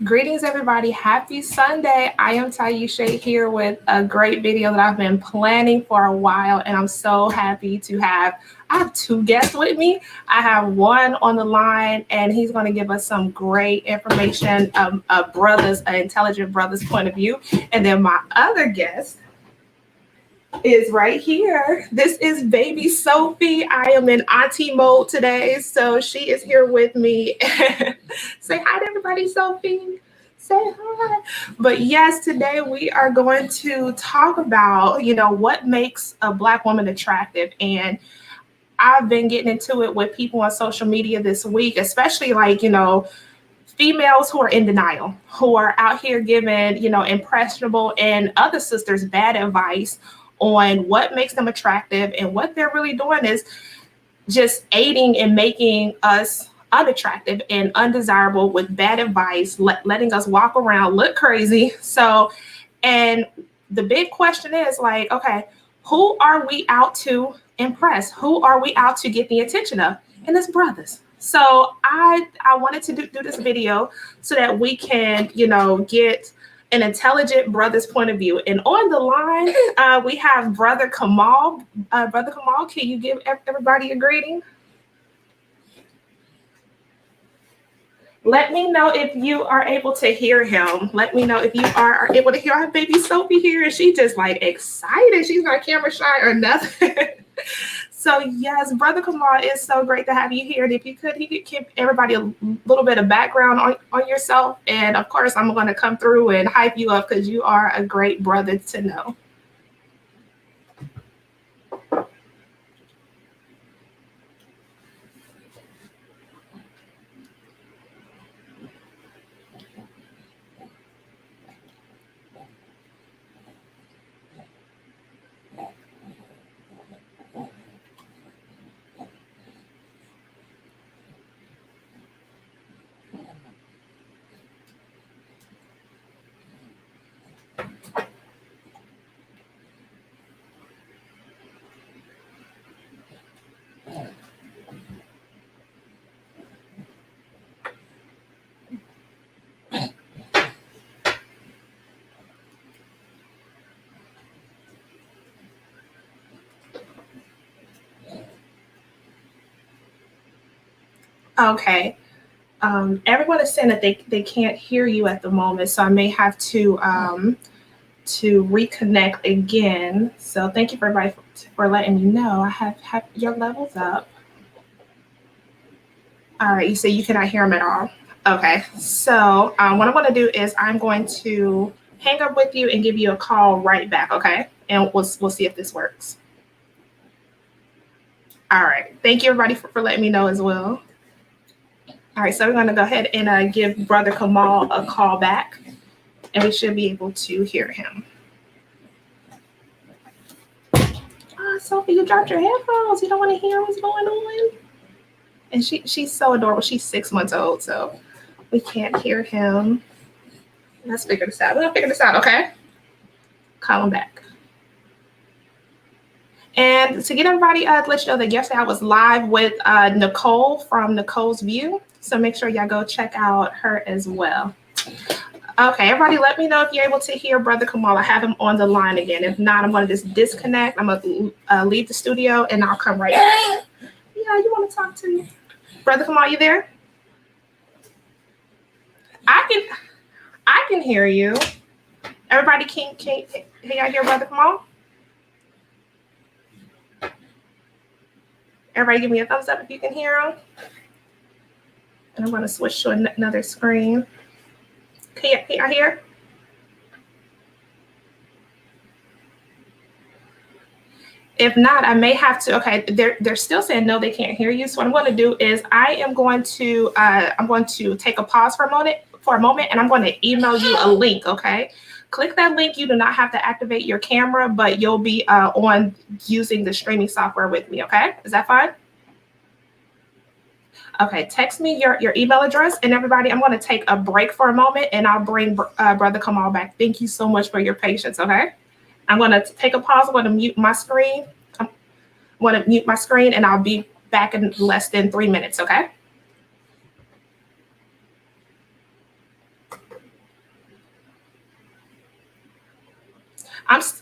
Greetings, everybody. Happy Sunday. I am Tiesha here with a great video that I've been planning for a while, and I'm so happy to have. I have two guests with me. I have one on the line, and he's going to give us some great information, an intelligent brother's point of view. And then my other guest is right here. This is baby Sophie. I am in auntie mode today, so she is here with me. Say hi to everybody, Sophie. Say hi. But yes, today we are going to talk about, what makes a Black woman attractive. And I've been getting into it with people on social media this week, especially females who are in denial, who are out here giving, impressionable and other sisters bad advice on what makes them attractive, and what they're really doing is just aiding in making us unattractive and undesirable with bad advice, letting us walk around, look crazy. So, and the big question is like, okay, who are we out to impress? Who are we out to get the attention of? And it's brothers. So I wanted to do this video so that we can, get an intelligent brother's point of view. And on the line, we have Brother Kamal. Brother Kamal, can you give everybody a greeting? Let me know if you are able to hear him. Let me know if you are able to hear our baby Sophie here. And she just like excited. She's not camera shy or nothing. So yes, Brother Kamal, it's so great to have you here. And if you could, give everybody a little bit of background on yourself. And of course, I'm going to come through and hype you up because you are a great brother to know. Okay. Everyone is saying that they can't hear you at the moment, so I may have to reconnect again. So thank you for everybody for letting me know. I have your levels up. All right, you say you cannot hear them at all. Okay, so what I'm going to do is I'm going to hang up with you and give you a call right back, okay? And we'll see if this works. All right, thank you everybody for letting me know as well. All right, so we're going to go ahead and give Brother Kamal a call back, and we should be able to hear him. Oh, Sophie, you dropped your headphones. You don't want to hear what's going on? And she's so adorable. She's 6 months old, so we can't hear him. Let's figure this out. We're going to figure this out, okay? Call him back. And to get everybody, to let you know that yesterday I was live with Nicole from Nicole's View. So make sure y'all go check out her as well. Okay, everybody, let me know if you're able to hear Brother Kamal. I have him on the line again. If not, I'm going to just disconnect. I'm going to leave the studio, and I'll come right back. Yeah, you want to talk to me? Brother Kamal, you there? I can hear you. Everybody, can y'all hear Brother Kamal? Everybody give me a thumbs up if you can hear him. And I'm going to switch to another screen. Can y'all hear? If not, I may have to. Okay, they're still saying no, they can't hear you. So what I'm going to do is I'm going to take a pause for a moment, and I'm going to email you a link. Okay, click that link. You do not have to activate your camera, but you'll be on using the streaming software with me. Okay, is that fine? Okay, text me your email address, and everybody, I'm going to take a break for a moment, and I'll bring Brother Kamal back. Thank you so much for your patience. Okay. I'm going to take a pause. I'm going to mute my screen. And I'll be back in less than 3 minutes, okay?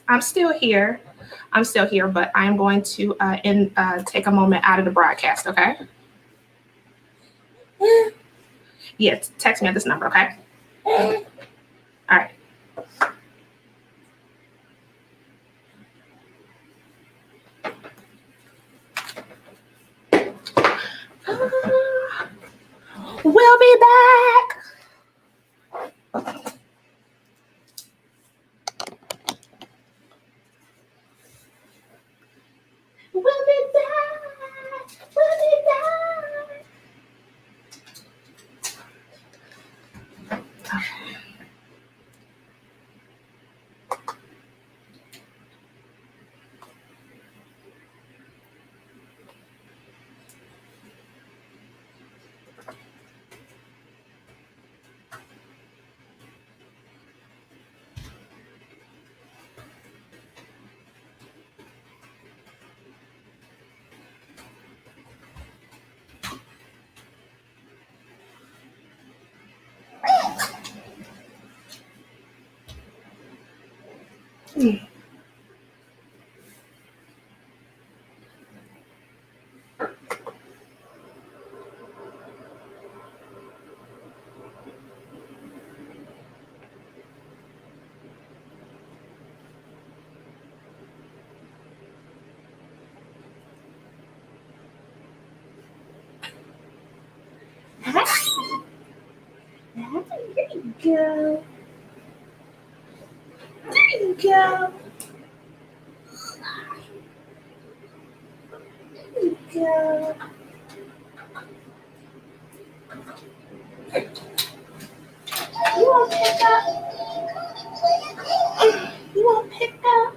I'm still here. I'm still here, but I'm going to take a moment out of the broadcast. Okay. Yes. Text me at this number. Okay. All right. We'll be back. We'll be back. We'll be back. There you go. There you go. There you go. You won't pick up. You won't pick up.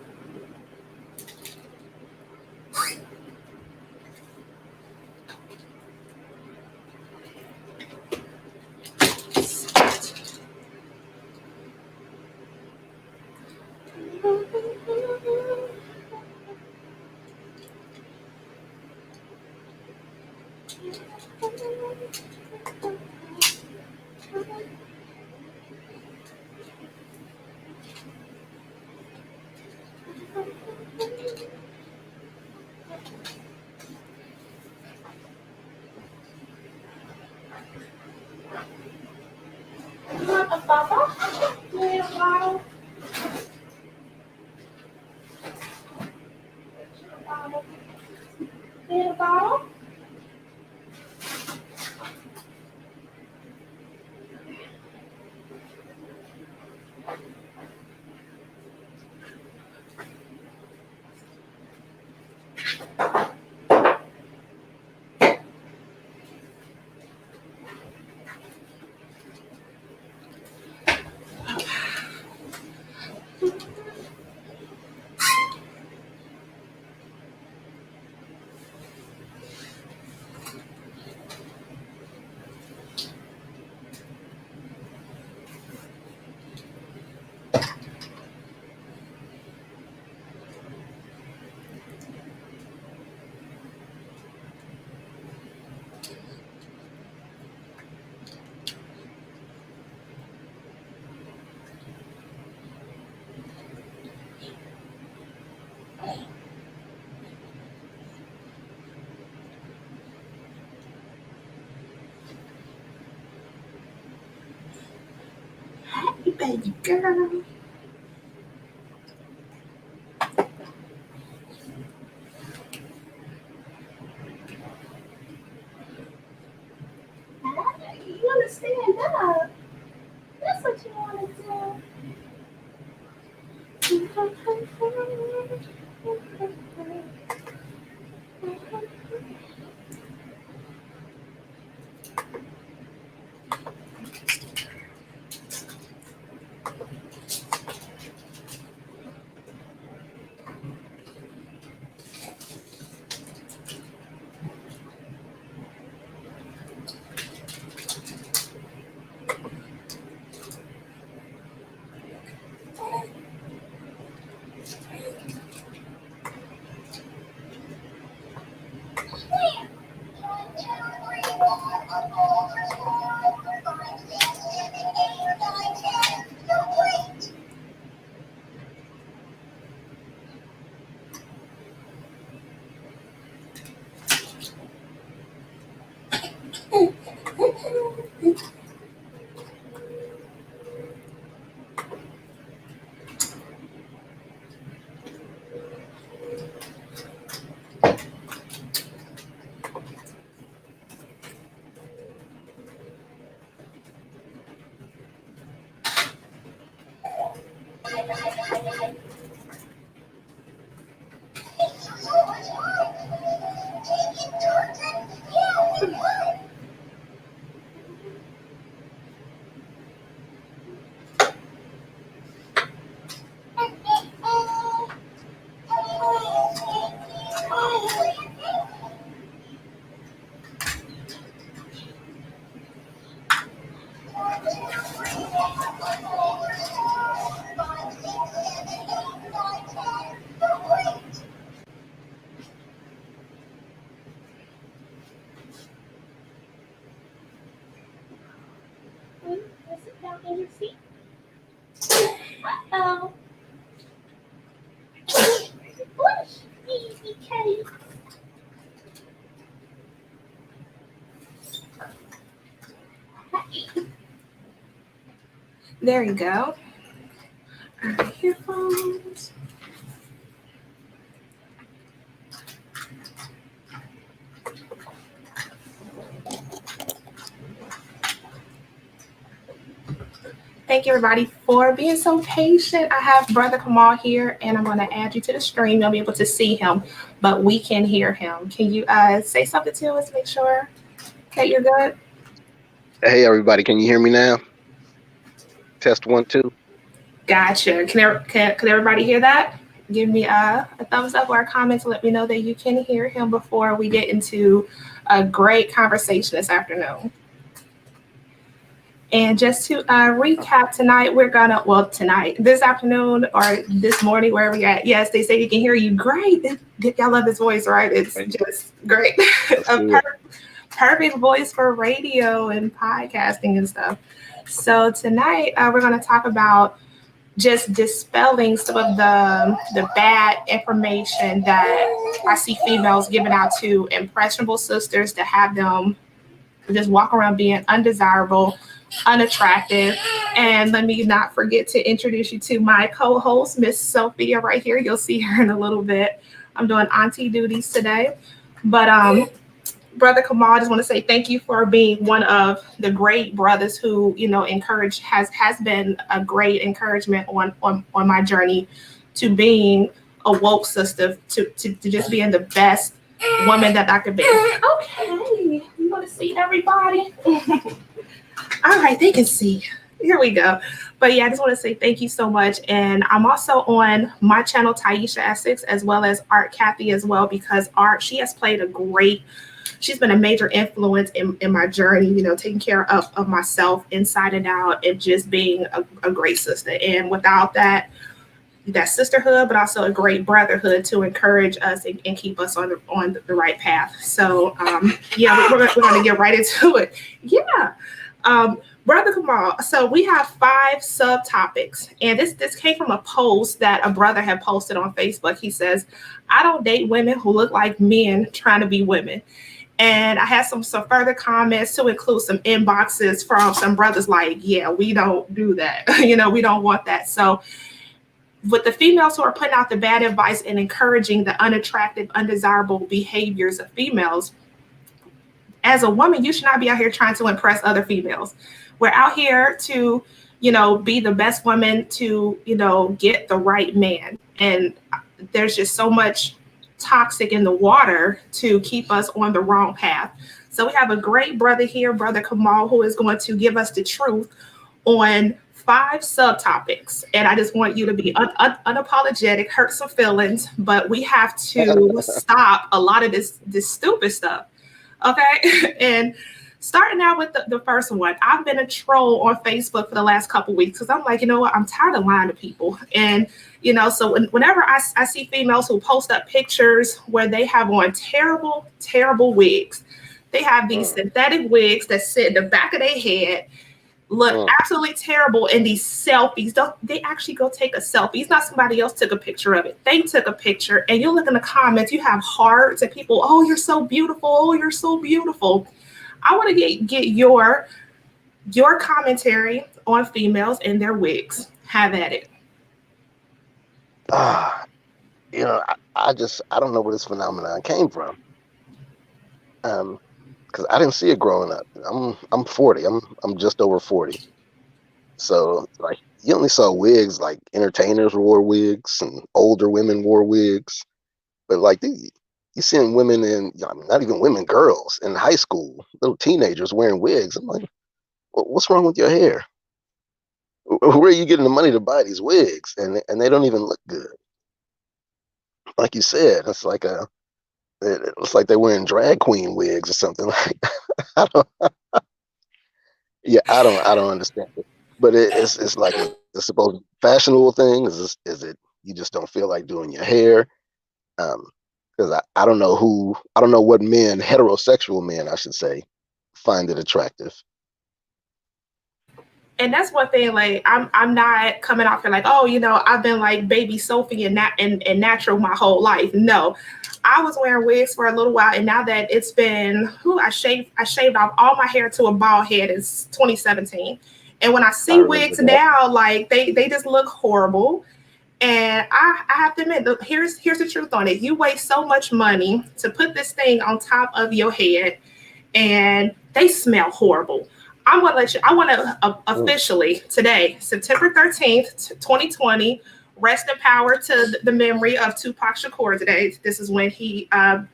You want a bubble? You need a bottle? You need a bottle? Happy baby girl. You want to stand up. That's what you want to do. Sit down in your seat. Uh-oh. Push. Easy, Teddy. There you go. Earphones. Thank you, everybody, for being so patient. I have Brother Kamal here, and I'm going to add you to the stream. You'll be able to see him, but we can hear him. Can you say something to us? Make sure that you're good. Hey, everybody. Can you hear me now? Test 1, 2. Gotcha. Can everybody hear that? Give me a thumbs up or a comment to let me know that you can hear him before we get into a great conversation this afternoon. And just to recap tonight, this afternoon or this morning, wherever you're at. Yes, they say you can hear you. Great. Y'all love his voice, right? It's just great. Perfect voice for radio and podcasting and stuff. So tonight we're going to talk about just dispelling some of the bad information that I see females giving out to impressionable sisters to have them just walk around being undesirable, unattractive. And let me not forget to introduce you to my co-host, Miss Sophia, right here. You'll see her in a little bit. I'm doing auntie duties today. But Brother Kamal, I just want to say thank you for being one of the great brothers who, has been a great encouragement on my journey to being a woke sister, to just being the best woman that I could be. Okay, you want to see everybody? All right, they can see. Here we go. But yeah, I just want to say thank you so much. And I'm also on my channel, TieeshaEssex, as well as Art Kathy as well, because she has played she's been a major influence in my journey, taking care of myself inside and out and just being a great sister. And without that sisterhood, but also a great brotherhood to encourage us and keep us on the right path. So we're going to get right into it. Yeah. Brother Kamal, so we have 5 subtopics, and this came from a post that a brother had posted on Facebook. He says, I don't date women who look like men trying to be women. And I had some further comments to include some inboxes from some brothers like, yeah, we don't do that. We don't want that. So with the females who are putting out the bad advice and encouraging the unattractive, undesirable behaviors of females, as a woman, you should not be out here trying to impress other females. We're out here to, be the best woman to, get the right man. And there's just so much toxic in the water to keep us on the wrong path. So we have a great brother here, Brother Kamal, who is going to give us the truth on 5 subtopics. And I just want you to be unapologetic, hurt some feelings, but we have to stop a lot of this stupid stuff. Okay. And starting out with the first one, I've been a troll on Facebook for the last couple of weeks because I'm like, you know what? I'm tired of lying to people. And, so whenever I see females who post up pictures where they have on terrible, terrible wigs, they have these synthetic wigs that sit in the back of their head, look absolutely terrible in these selfies. They actually go take a selfie. It's not somebody else took a picture of it. They took a picture, and you look in the comments, you have hearts and people, oh, you're so beautiful. Oh, you're so beautiful. I want to get your commentary on females and their wigs. Have at it. I don't know where this phenomenon came from. Because I didn't see it growing up. I'm 40. I'm just over 40. So you only saw wigs, like entertainers wore wigs and older women wore wigs. But like you seeing women I mean, not even women, girls in high school, little teenagers wearing wigs. I'm like, what's wrong with your hair? Where are you getting the money to buy these wigs? And they don't even look good. Like you said, it looks like they're wearing drag queen wigs or something. Like I don't, yeah, I don't understand it. But it's like, is it supposed to be a fashionable thing? Is it you just don't feel like doing your hair? Because I don't know I don't know what men, heterosexual men, I should say, find it attractive. And that's one thing, like I'm not coming out here like, oh, I've been like baby Sophie and natural my whole life. No. I was wearing wigs for a little while, and now that it's been I shaved off all my hair to a bald head in 2017. And when I I see remember wigs that. now, like they just look horrible. And I have to admit, here's the truth on it. You waste so much money to put this thing on top of your head, and they smell horrible. I want to officially today, September 13th, 2020, rest in power to the memory of Tupac Shakur today. This is when he, had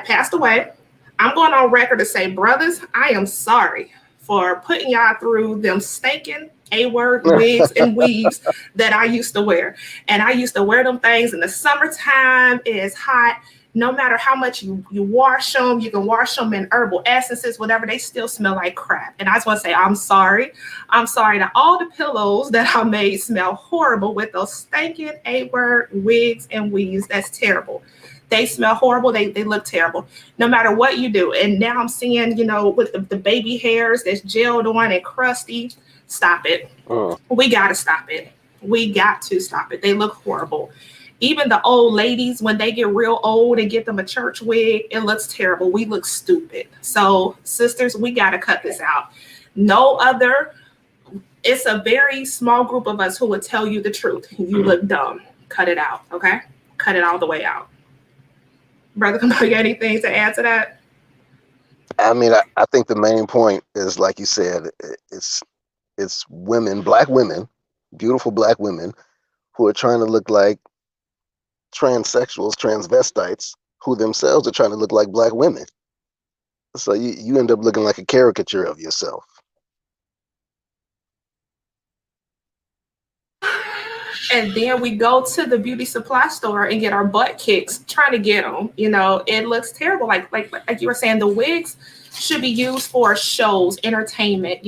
passed away. I'm going on record to say, brothers, I am sorry for putting y'all through them stinking A-word wigs and weaves that I used to wear. And I used to wear them things in the summertime. It's hot. No matter how much you wash them, you can wash them in herbal essences, whatever, they still smell like crap. And I just want to say, I'm sorry. I'm sorry that all the pillows that I made smell horrible with those stinking A-word wigs and weaves. That's terrible. They smell horrible. They look terrible, no matter what you do. And now I'm seeing, with the baby hairs that's gelled on and crusty. Stop it. We got to stop it. We got to stop it. They look horrible. Even the old ladies, when they get real old and get them a church wig, it looks terrible. We look stupid. So, sisters, we got to cut this out. It's a very small group of us who would tell you the truth. You look dumb. Cut it out, okay? Cut it all the way out. Brother, you got anything to add to that? I mean, I think the main point is, like you said, it's women, black women, beautiful black women, who are trying to look like transsexuals, transvestites, who themselves are trying to look like black women. So you end up looking like a caricature of yourself. And then we go to the beauty supply store and get our butt kicks trying to get them. It looks terrible. Like you were saying, the wigs should be used for shows, entertainment.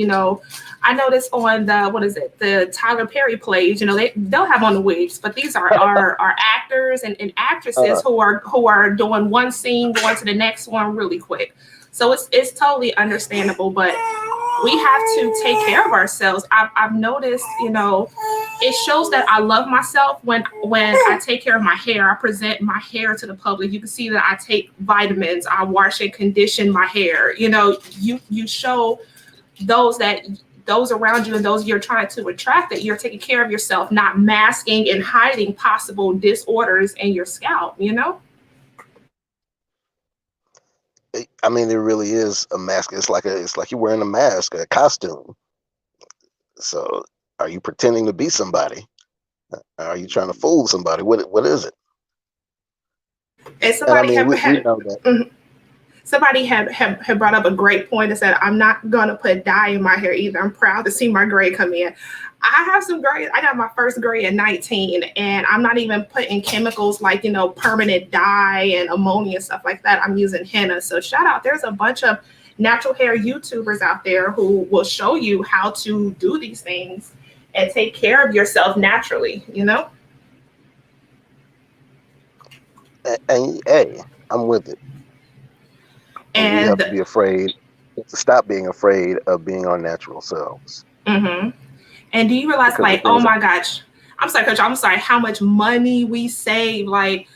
I noticed on the Tyler Perry plays, they'll have on the wigs, but these are actors and actresses who are doing one scene, going to the next one really quick. So it's totally understandable, but we have to take care of ourselves. I've noticed, it shows that I love myself when I take care of my hair. I present my hair to the public. You can see that I take vitamins. I wash and condition my hair. You show those around you and those you're trying to attract that you're taking care of yourself, not masking and hiding possible disorders in your scalp. I mean, it really is a mask. It's like you're wearing a mask, a costume. So, are you pretending to be somebody? Are you trying to fool somebody? What is it? And somebody we know that. Somebody had brought up a great point and said, I'm not going to put dye in my hair either. I'm proud to see my gray come in. I have some gray. I got my first gray at 19, and I'm not even putting chemicals like, permanent dye and ammonia and stuff like that. I'm using henna. So shout out. There's a bunch of natural hair YouTubers out there who will show you how to do these things and take care of yourself naturally, And hey, I'm with it. And we have to be afraid to stop being afraid of being our natural selves. Mm-hmm. And do you realize, oh my gosh, I'm sorry, Coach, I'm sorry, how much money we save? Like,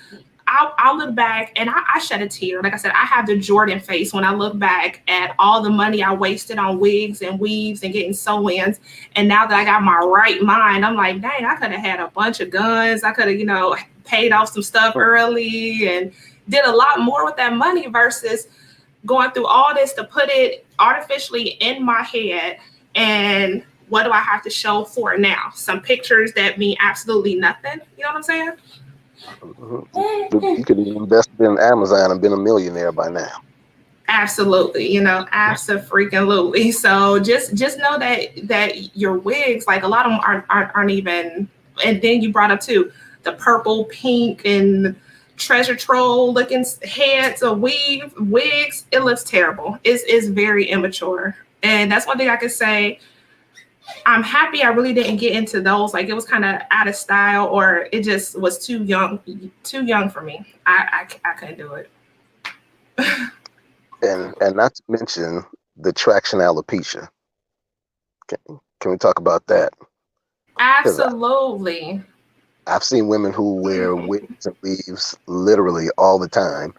I'll look back and I shed a tear. Like I said, I have the Jordan face when I look back at all the money I wasted on wigs and weaves and getting sew-ins. And now that I got my right mind, I'm like, dang, I could have had a bunch of guns. I could have, paid off some stuff early and did a lot more with that money versus going through all this to put it artificially in my head and what do I have to show for it now? Some pictures that mean absolutely nothing. You know what I'm saying? You could have invested in Amazon and been a millionaire by now. Absolutely, absolutely. So just know that your wigs, like a lot of them aren't even. And then you brought up too the purple, pink, and treasure troll looking heads of wigs. It looks terrible. It's very immature, and that's one thing I could say. I'm happy I really didn't get into those. Like it was kind of out of style, or it just was too young for me. I couldn't do it. And not to mention the Traction Alopecia. Can we talk about that? Absolutely. I've seen women who wear wigs and weaves literally all the time,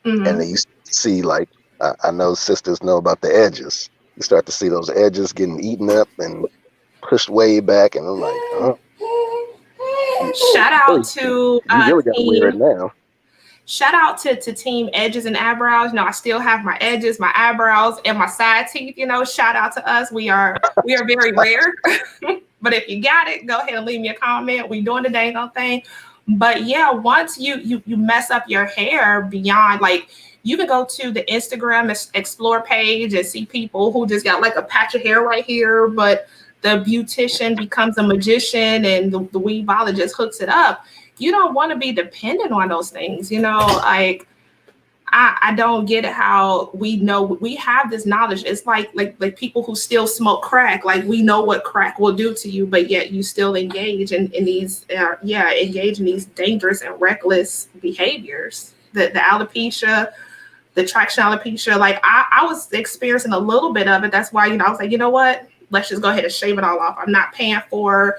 and you see, like, I know sisters know about the edges. You start to see those edges getting eaten up and pushed way back, and I'm like, oh. Shout out to you really got to wear it now. Shout out to Team Edges and Eyebrows. I still have my edges, my eyebrows, and my side teeth. Shout out to us. We are very rare. But if you got it, go ahead and leave me a comment. We doing the dang on thing. But yeah, once you mess up your hair beyond, like, you can go to the Instagram explore page and see people who just got like a patch of hair right here, but the beautician becomes a magician and the weaveologist hooks it up. You don't want to be dependent on those things, like I don't get it how we know we have this knowledge. It's like people who still smoke crack, like we know what crack will do to you, but yet you still engage in these dangerous and reckless behaviors. The alopecia, the traction alopecia, like I was experiencing a little bit of it. That's why, I was like, you know what? Let's just go ahead and shave it all off. I'm not paying for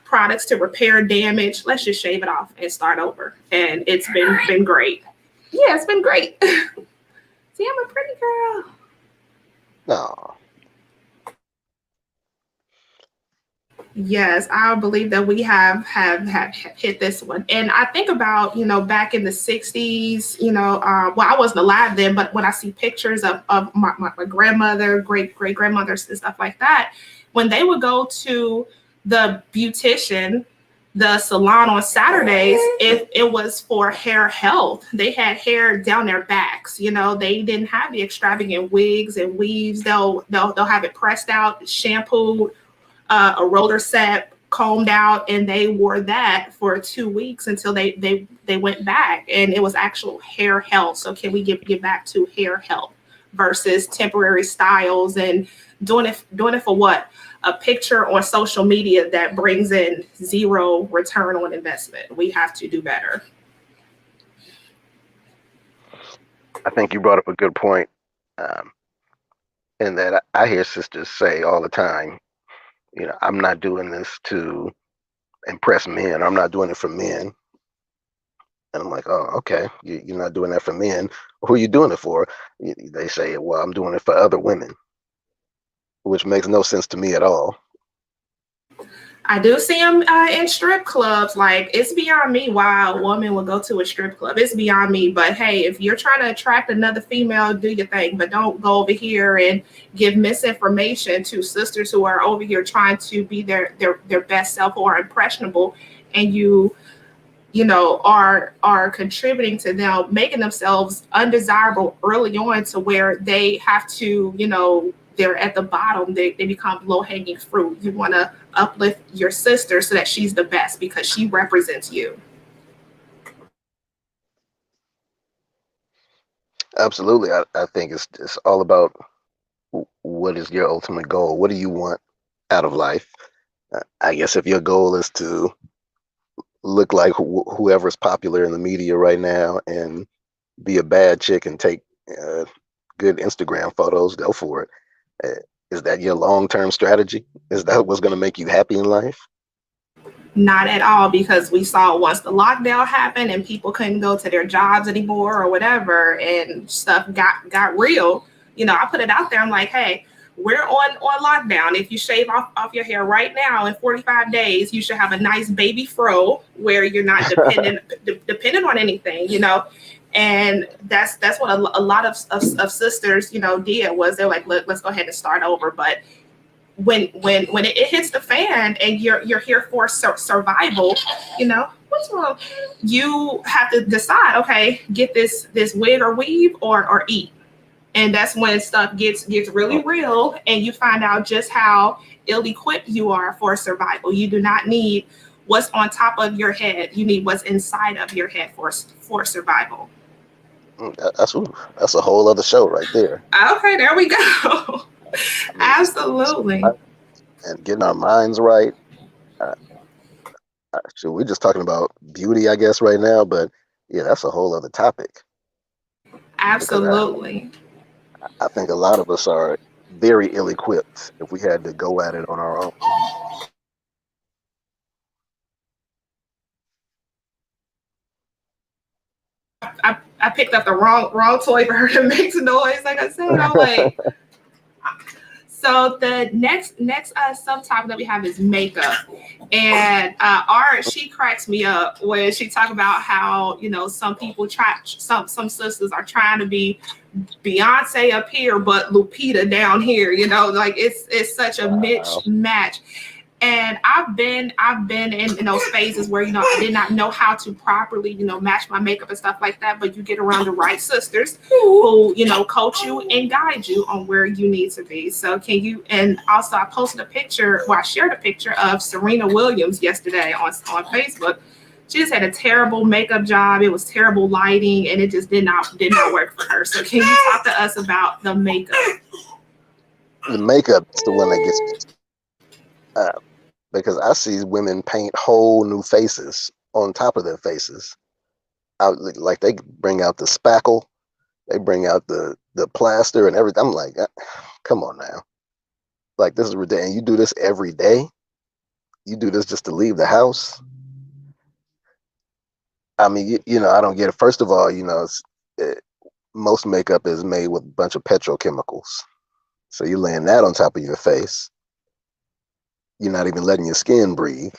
products to repair damage. Let's just shave it off and start over. And it's been great. Yeah, it's been great. See, I'm a pretty girl. No. Yes, I believe that we have hit this one. And I think about, back in the 60s, I wasn't alive then, but when I see pictures of my grandmother, great grandmothers and stuff like that, when they would go to the beautician, the salon on Saturdays, it was for hair health. They had hair down their backs. They didn't have the extravagant wigs and weaves. They'll have it pressed out, shampooed, a roller set, combed out, and they wore that for 2 weeks until they went back, and it was actual hair health. So can we get back to hair health versus temporary styles and doing it for what? A picture on social media that brings in zero return on investment. We have to do better. I think you brought up a good point, in that I hear sisters say all the time, I'm not doing this to impress men. I'm not doing it for men. And I'm like, oh, okay. You're not doing that for men. Who are you doing it for? They say, well, I'm doing it for other women, which makes no sense to me at all. I do see them in strip clubs. Like, it's beyond me why a woman would go to a strip club. It's beyond me. But hey, if you're trying to attract another female, do your thing. But don't go over here and give misinformation to sisters who are over here trying to be their best self or impressionable, and you are contributing to them making themselves undesirable early on, to where they have to, they're at the bottom. They become low-hanging fruit. You want to uplift your sister so that she's the best because she represents you. Absolutely. I think it's all about what is your ultimate goal. What do you want out of life? I guess if your goal is to look like whoever's popular in the media right now and be a bad chick and take good Instagram photos, go for it. Is that your long-term strategy? Is that what's going to make you happy in life? Not at all, because we saw once the lockdown happened and people couldn't go to their jobs anymore or whatever, and stuff got real. I put it out there. I'm like, hey, we're on lockdown. If you shave off your hair right now in 45 days, you should have a nice baby fro where you're not dependent on anything, And that's what a lot of sisters, did, was they're like, look, let's go ahead and start over. But it hits the fan and you're here for survival, what's wrong? You have to decide, okay, get this wig or weave or eat. And that's when stuff gets really real, and you find out just how ill-equipped you are for survival. You do not need what's on top of your head. You need what's inside of your head for survival. That's a whole other show right there. Okay, there we go. Absolutely. And getting our minds right. Actually, we're just talking about beauty, I guess, right now, but yeah, that's a whole other topic. Absolutely. I think a lot of us are very ill-equipped if we had to go at it on our own. I picked up the wrong toy for her to make noise. Like I said, I'm like. So the next subtopic that we have is makeup, and she cracks me up when she talk about how some people some sisters are trying to be Beyonce up here, but Lupita down here. Like it's such a mismatch. And I've been in those phases where I did not know how to properly match my makeup and stuff like that. But you get around the right sisters who coach you and guide you on where you need to be. So can you? And also I posted a picture. Well, I shared a picture of Serena Williams yesterday on Facebook. She just had a terrible makeup job. It was terrible lighting, and it just did not work for her. So can you talk to us about the makeup? The makeup is the one that gets me. Because I see women paint whole new faces on top of their faces. Like they bring out the spackle, they bring out the plaster and everything. I'm like, come on now. Like, this is ridiculous. And you do this every day? You do this just to leave the house? I mean, I don't get it. First of all, most makeup is made with a bunch of petrochemicals. So you're laying that on top of your face. You're not even letting your skin breathe.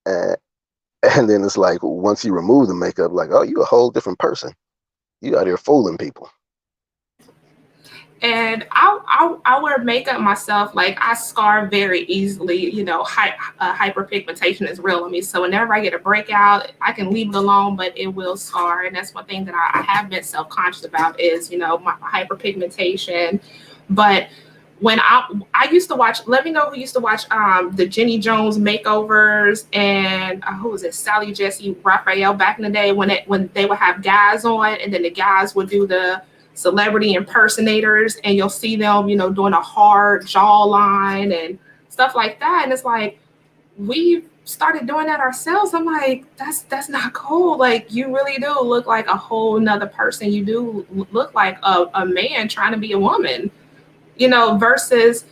And then it's like, once you remove the makeup, like, oh, you're a whole different person. You out here fooling people. And I wear makeup myself. Like, I scar very easily. Hyperpigmentation is real on me. So whenever I get a breakout, I can leave it alone, but it will scar. And that's one thing that I have been self-conscious about is, my hyperpigmentation. But when I used to watch, let me know who used to watch the Jenny Jones makeovers and who was it, Sally Jesse Raphael back in the day when they would have guys on, and then the guys would do the celebrity impersonators, and you'll see them, doing a hard jawline and stuff like that. And it's like, we've started doing that ourselves. I'm like, that's not cool. Like, you really do look like a whole nother person. You do look like a man trying to be a woman. Versus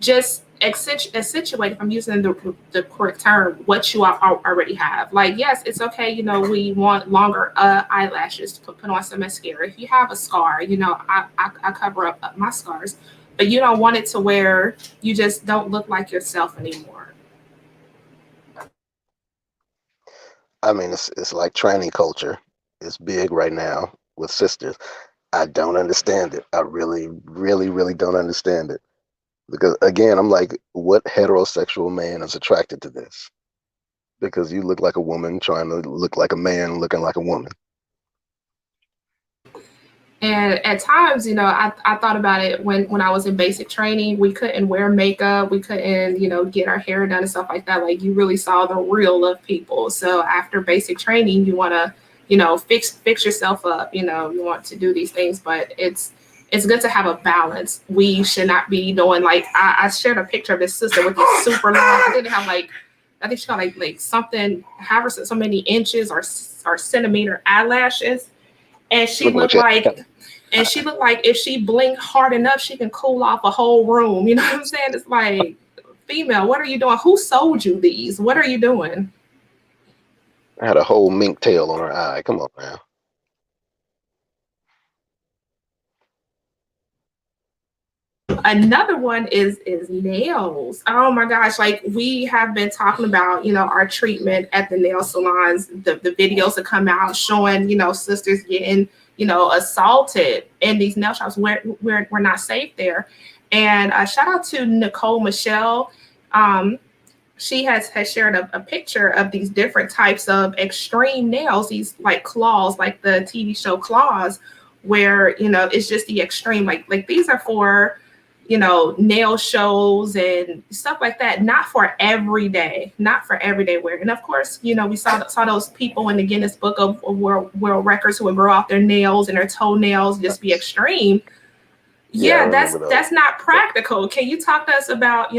just accentuate, if I'm using the correct term, what you already have. Like, yes, it's okay, we want longer eyelashes to put on some mascara. If you have a scar, I cover up my scars, but you don't want it to where you just don't look like yourself anymore. I mean, it's like tranny culture. It's big right now with sisters. I don't understand it. I really, really, really don't understand it. Because again, I'm like, what heterosexual man is attracted to this? Because you look like a woman trying to look like a man looking like a woman. And at times, I thought about it when I was in basic training. We couldn't wear makeup. We couldn't, get our hair done and stuff like that. Like, you really saw the real of people. So after basic training, you want to fix yourself up, you want to do these things, but it's good to have a balance. We should not be doing, like, I shared a picture of this sister with this super long, I think she got like something, however so many inches or centimeter eyelashes. And she looked like if she blinked hard enough, she can cool off a whole room. You know what I'm saying? It's like, female, what are you doing? Who sold you these? What are you doing? I had a whole mink tail on her eye. Come on, man. Another one is nails. Oh my gosh. Like, we have been talking about, our treatment at the nail salons, the videos that come out showing, sisters getting, assaulted in these nail shops where we're not safe there. And shout out to Nicole Michelle. She has shared a picture of these different types of extreme nails, these like claws, like the TV show Claws, where it's just the extreme. Like these are for nail shows and stuff like that, not for everyday wear. And of course, we saw those people in the Guinness Book of World Records who would grow out their nails and their toenails just be extreme. Yeah, that's not practical. Can you talk to us about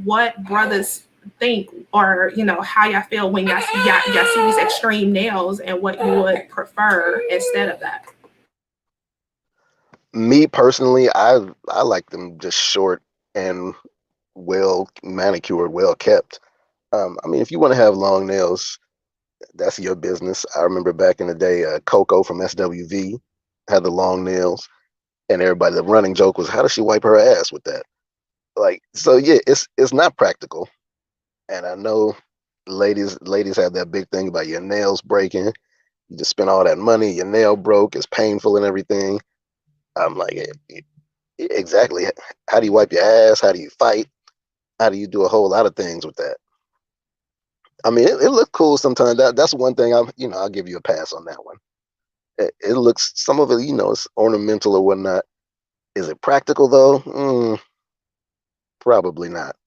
what brothers think, or how y'all feel when y'all see these extreme nails, and what you would prefer instead of that? Me personally, I like them just short and well manicured, well kept. I mean, if you want to have long nails, that's your business. I remember back in the day, Coco from SWV had the long nails, and everybody, the running joke was, how does she wipe her ass with that? Like, so yeah, it's not practical. And I know ladies have that big thing about your nails breaking. You just spend all that money, your nail broke, it's painful and everything. I'm like, exactly. How do you wipe your ass? How do you fight? How do you do a whole lot of things with that? I mean, it looks cool sometimes. That's one thing I'll give you a pass on that one. It looks, some of it, it's ornamental or whatnot. Is it practical though? Probably not.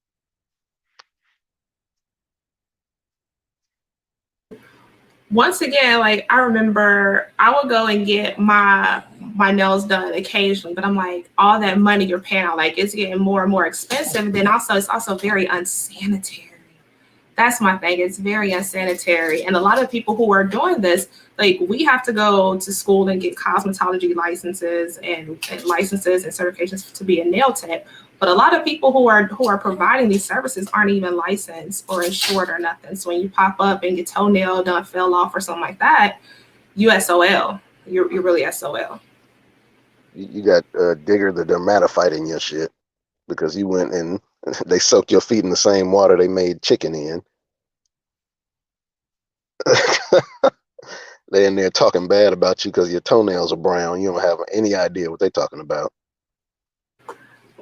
Once again, like I remember I would go and get my nails done occasionally, but I'm like, all that money you're paying out, like it's getting more and more expensive. And then also it's also very unsanitary. That's my thing. It's very unsanitary. And a lot of people who are doing this, like we have to go to school and get cosmetology licenses and licenses and certifications to be a nail tech. But a lot of people who are providing these services aren't even licensed or insured or nothing. So when you pop up and your toenail done fell off or something like that, you SOL. You're really SOL. You got Digger the dermatophyte in your shit because you went and they soaked your feet in the same water they made chicken in. They in there talking bad about you because your toenails are brown. You don't have any idea what they're talking about.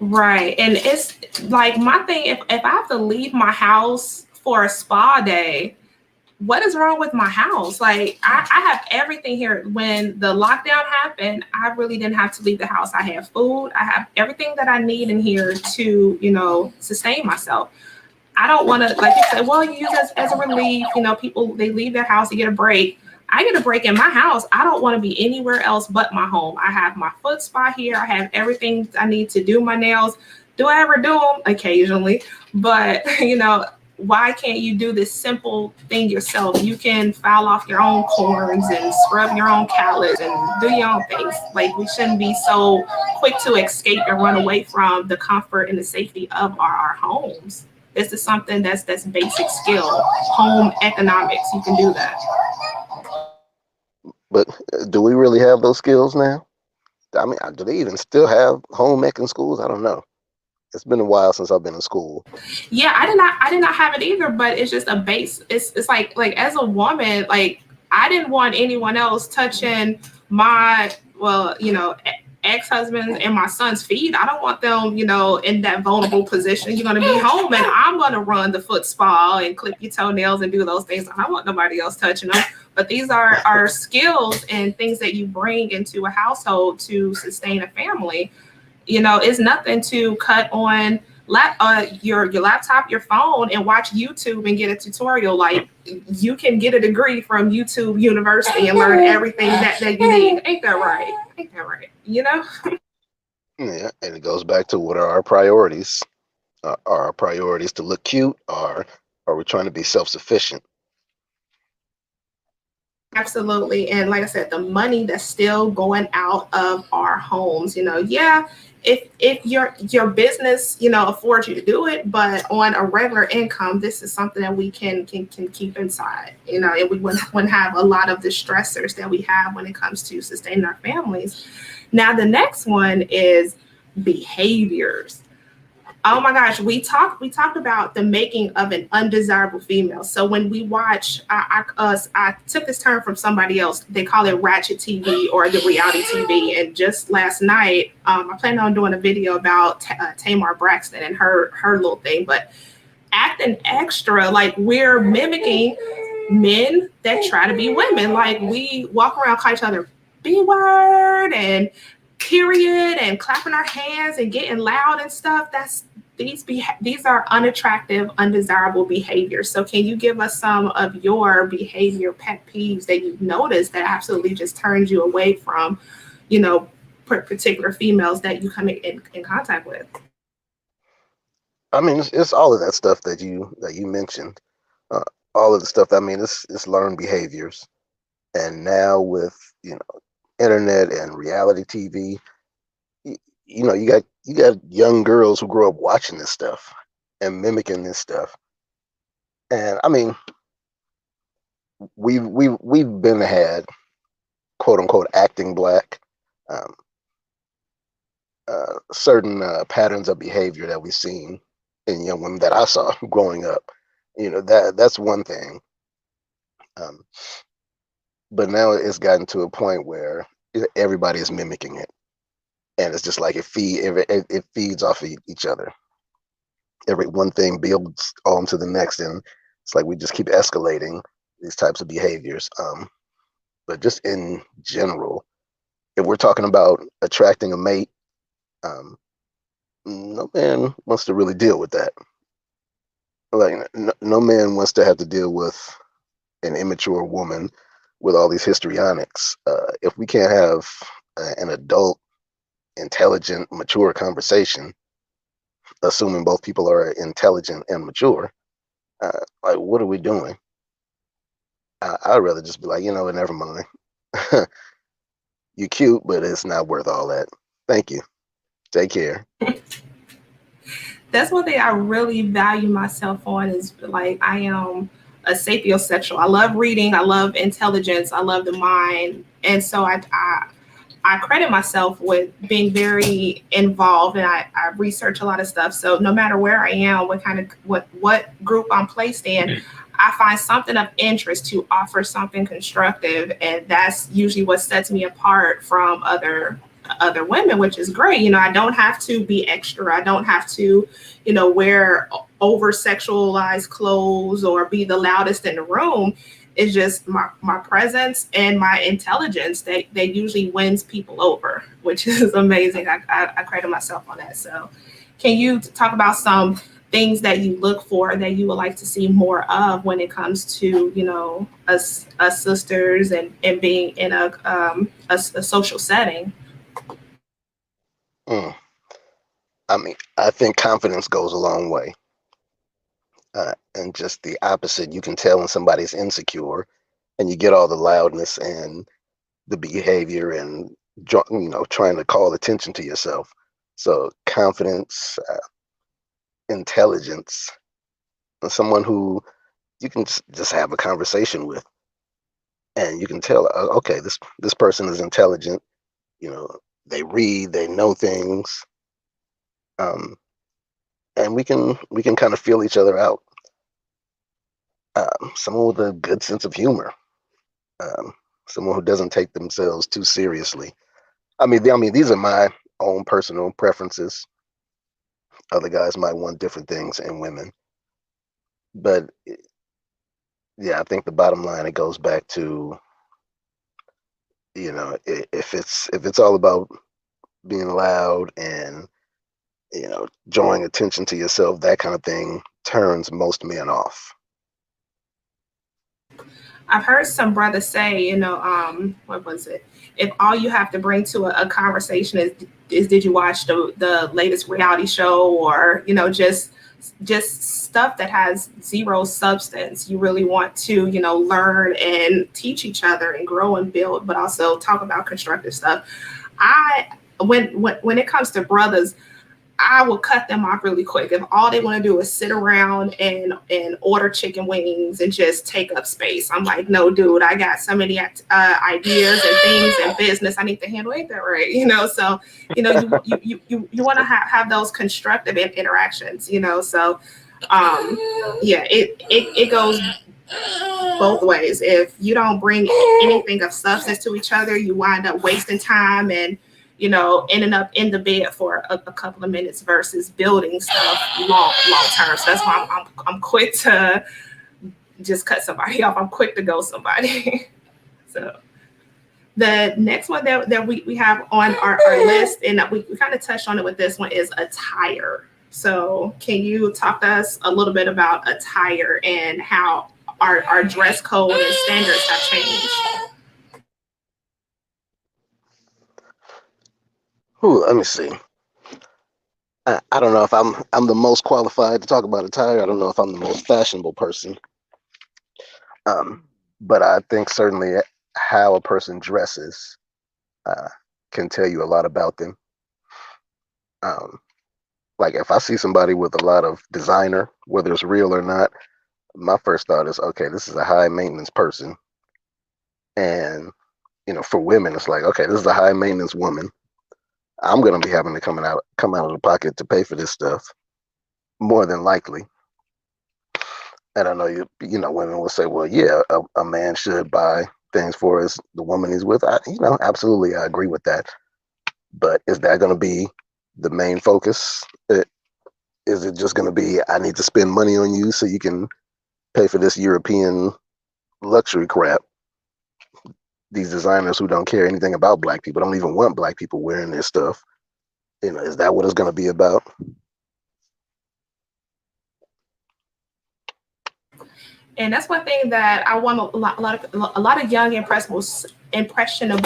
Right. And it's like my thing, if I have to leave my house for a spa day, what is wrong with my house? Like I have everything here. When the lockdown happened, I really didn't have to leave the house. I have food. I have everything that I need in here to, sustain myself. I don't want to, like you said, well, you use it as a relief. People, they leave their house to get a break. I get a break in my house. I don't want to be anywhere else but my home. I have my foot spa here. I have everything I need to do my nails. Do I ever do them? Occasionally. But, why can't you do this simple thing yourself? You can file off your own corns and scrub your own callus and do your own things. Like we shouldn't be so quick to escape and run away from the comfort and the safety of our homes. This is something that's basic skill, home economics. You can do that. But do we really have those skills now? I mean, do they even still have home ec in schools? I don't know. It's been a while since I've been in school. Yeah, I did not have it either, but it's just a base. It's like as a woman, like I didn't want anyone else touching my ex-husband and my son's feet. I don't want them, in that vulnerable position. You're gonna be home and I'm gonna run the foot spa and clip your toenails and do those things. I don't want nobody else touching them. But these are skills and things that you bring into a household to sustain a family. It's nothing to cut on your laptop, your phone, and watch YouTube and get a tutorial. Like you can get a degree from YouTube University and learn everything that you need. Ain't that right? Ain't that right? Yeah, and it goes back to what are our priorities? Are our priorities to look cute, or are we trying to be self-sufficient? Absolutely. And like I said, the money that's still going out of our homes, yeah, if your business, affords you to do it, but on a regular income, this is something that we can keep inside, and we wouldn't have a lot of the stressors that we have when it comes to sustaining our families. Now, the next one is behaviors. Oh my gosh, we talked about the making of an undesirable female. So when we watch, I took this term from somebody else. They call it ratchet TV or the reality TV. And just last night, I plan on doing a video about Tamar Braxton and her little thing. But acting extra, like we're mimicking men that try to be women. Like we walk around, call each other B word and period and clapping our hands and getting loud and stuff. That's these are unattractive, undesirable behaviors. So can you give us some of your behavior pet peeves that you've noticed that absolutely just turns you away from, you know, particular females that you come in contact with? I mean, it's all of that stuff that you mentioned. Uh, all of the stuff. I mean, it's learned behaviors, and now with internet and reality TV, you got young girls who grow up watching this stuff and mimicking this stuff. And I mean, we've been had quote unquote acting black, um, certain patterns of behavior that we've seen in young women that I saw growing up. That's one thing. Um, but now it's gotten to a point where everybody is mimicking it, and it's just like it feeds off of each other. Every one thing builds on to the next, and it's like we just keep escalating these types of behaviors. But just in general, if we're talking about attracting a mate, um, no man wants to really deal with that. Like no man wants to have to deal with an immature woman with all these histrionics. If we can't have an adult, intelligent, mature conversation, assuming both people are intelligent and mature, like what are we doing? I'd rather just be like, never mind. You're cute, but it's not worth all that. Thank you. Take care. That's one thing I really value myself on is like I am a sapiosexual. I love reading, I love intelligence, I love the mind. And so I credit myself with being very involved and I research a lot of stuff. So no matter where I am, what group I'm placed in, I find something of interest to offer something constructive. And that's usually what sets me apart from other women, which is great. I don't have to be extra. I don't have to, wear over sexualized clothes or be the loudest in the room. It's just my presence and my intelligence that usually wins people over, which is amazing. I credit myself on that. So can you talk about some things that you look for that you would like to see more of when it comes to, us sisters and being in a social setting? Mm. I mean, I think confidence goes a long way. And just the opposite, you can tell when somebody's insecure and you get all the loudness and the behavior and trying to call attention to yourself. So confidence, intelligence, and someone who you can just have a conversation with, and you can tell, okay, this person is intelligent. They read, they know things, um, and we can kind of feel each other out. Someone with a good sense of humor, um, someone who doesn't take themselves too seriously. I mean, these are my own personal preferences. Other guys might want different things in women, but yeah, I think the bottom line it goes back to if it's all about being loud and drawing attention to yourself, that kind of thing turns most men off. I've heard some brothers say, what was it? If all you have to bring to a conversation is did you watch the latest reality show or just stuff that has zero substance. You really want to learn and teach each other and grow and build, but also talk about constructive stuff. I when it comes to brothers, I will cut them off really quick. If all they want to do is sit around and order chicken wings and just take up space, I'm like, no, dude, I got so many ideas and things and business I need to handle. Ain't that right? So you want to have those constructive interactions. So yeah, it goes both ways. If you don't bring anything of substance to each other, you wind up wasting time and ending up in the bed for a couple of minutes versus building stuff long term. So that's why I'm quick to just cut somebody off. I'm quick to go somebody. So the next one that we have on our list, and we kind of touched on it with this one, is attire. So can you talk to us a little bit about attire and how our dress code and standards have changed? Ooh, let me see. I don't know if I'm the most qualified to talk about attire. I don't know if I'm the most fashionable person. But I think certainly how a person dresses can tell you a lot about them. Like if I see somebody with a lot of designer, whether it's real or not, my first thought is, okay, this is a high maintenance person. And for women, it's like, okay, this is a high maintenance woman. I'm gonna be having to come out of the pocket to pay for this stuff, more than likely. And I know women will say, well, yeah, a man should buy things for the woman he's with. Absolutely, I agree with that. But is that going to be the main focus? Is it just going to be, I need to spend money on you so you can pay for this European luxury crap? These designers who don't care anything about black people, don't even want black people wearing their stuff. Is that what it's going to be about? And that's one thing that I want a lot of young impressionable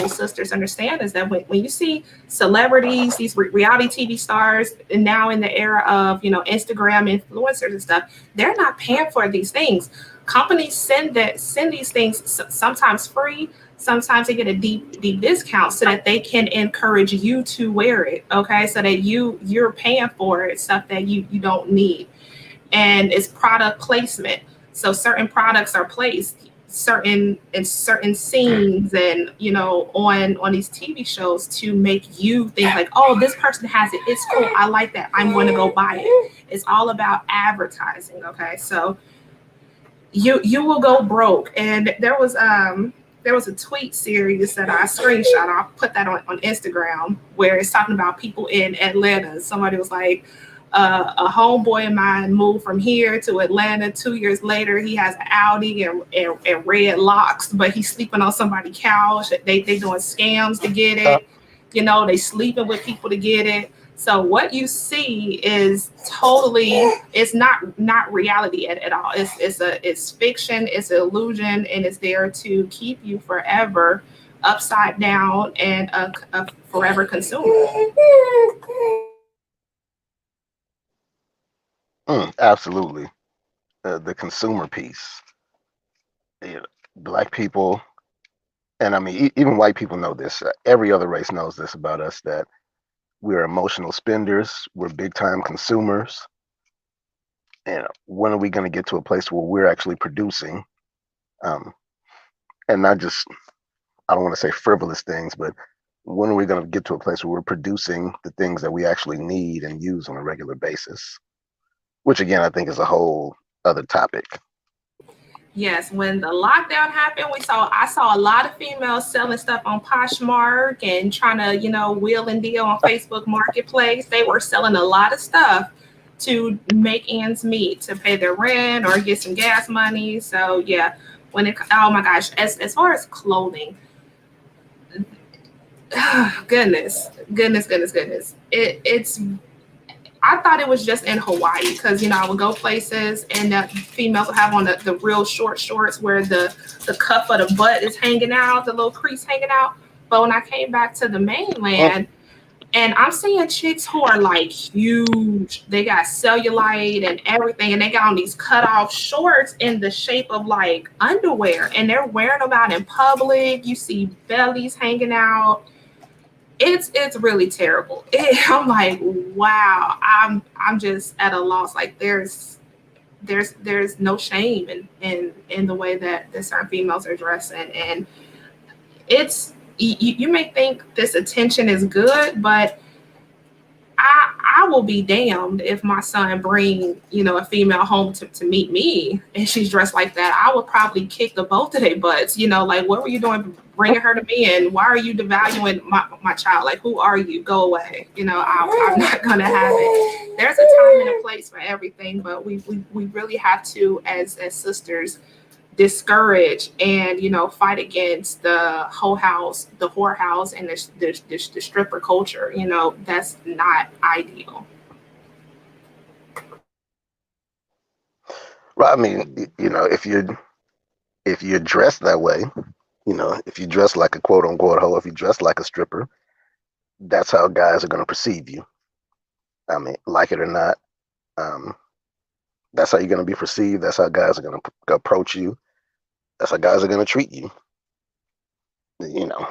sisters understand, is that when you see celebrities, these reality TV stars, and now in the era of Instagram influencers and stuff, they're not paying for these things. Companies send these things sometimes free, sometimes they get a deep discount so that they can encourage you to wear it. Okay, so that you're paying for it, stuff that you don't need, and it's product placement. So certain products are placed certain scenes and on these TV shows to make you think like, oh, this person has it, it's cool, I like that, I'm going to go buy it. It's all about advertising. Okay, so you will go broke. And there was a tweet series that I screenshot. I'll put that on Instagram, where it's talking about people in Atlanta. Somebody was like, a homeboy of mine moved from here to Atlanta. 2 years later, he has an Audi and red locks, but he's sleeping on somebody's couch. They doing scams to get it. They sleeping with people to get it. So what you see is totally, it's not reality at all. It's fiction, it's an illusion, and it's there to keep you forever upside down and a forever consumer. Absolutely. The consumer piece. Black people, and I mean, even white people know this. Every other race knows this about us, that we're emotional spenders. We're big time consumers. And when are we going to get to a place where we're actually producing, and not just, I don't want to say frivolous things, but when are we going to get to a place where we're producing the things that we actually need and use on a regular basis? Which again, I think is a whole other topic. Yes, when the lockdown happened, I saw a lot of females selling stuff on Poshmark and trying to, wheel and deal on Facebook Marketplace. They were selling a lot of stuff to make ends meet, to pay their rent or get some gas money. So yeah, oh my gosh, as far as clothing, goodness, it's I thought it was just in Hawaii, because I would go places and the females would have on the real short shorts where the cuff of the butt is hanging out, the little crease hanging out. But when I came back to the mainland, and I'm seeing chicks who are like huge, they got cellulite and everything, and they got on these cut off shorts in the shape of like underwear, and they're wearing them out in public. You see bellies hanging out. It's really terrible. I'm like, wow, I'm just at a loss. Like there's no shame in the way that certain females are dressing, and it's you may think this attention is good, but I will be damned if my son bring a female home to meet me and she's dressed like that. I would probably kick the both of their butts. Like, what were you doing bringing her to me, and why are you devaluing my child? Like, who are you? Go away. I'm not gonna have it. There's a time and a place for everything, but we really have to, as sisters, discourage and fight against the whorehouse and the stripper culture. That's not ideal. Well, I mean, if you're dressed that way, if you dress like a quote unquote hoe, if you dress like a stripper, that's how guys are going to perceive you. I mean, like it or not, um, that's how you're going to be perceived. That's how guys are going to approach you. That's how guys are going to treat you. You know,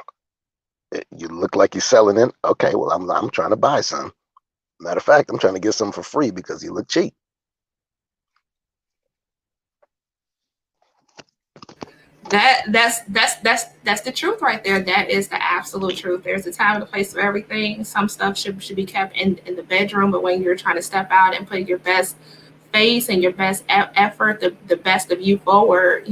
you look like you're selling it. Okay, well, I'm trying to buy some. Matter of fact, I'm trying to get some for free because you look cheap. That's the truth right there. That is the absolute truth. There's a time and a place for everything. Some stuff should be kept in the bedroom, but when you're trying to step out and put your best face and your best effort, the best of you forward,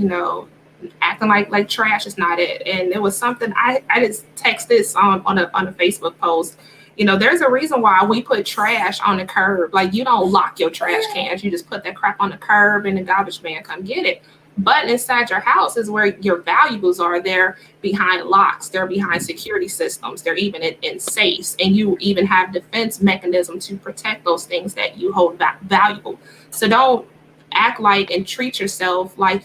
acting like trash is not it. And it was something I just text this on a Facebook post. There's a reason why we put trash on the curb. Like, you don't lock your trash cans. You just put that crap on the curb and the garbage man come get it. But inside your house is where your valuables are. They're behind locks. They're behind security systems. They're even in safes. And you even have defense mechanism to protect those things that you hold valuable. So don't act like and treat yourself like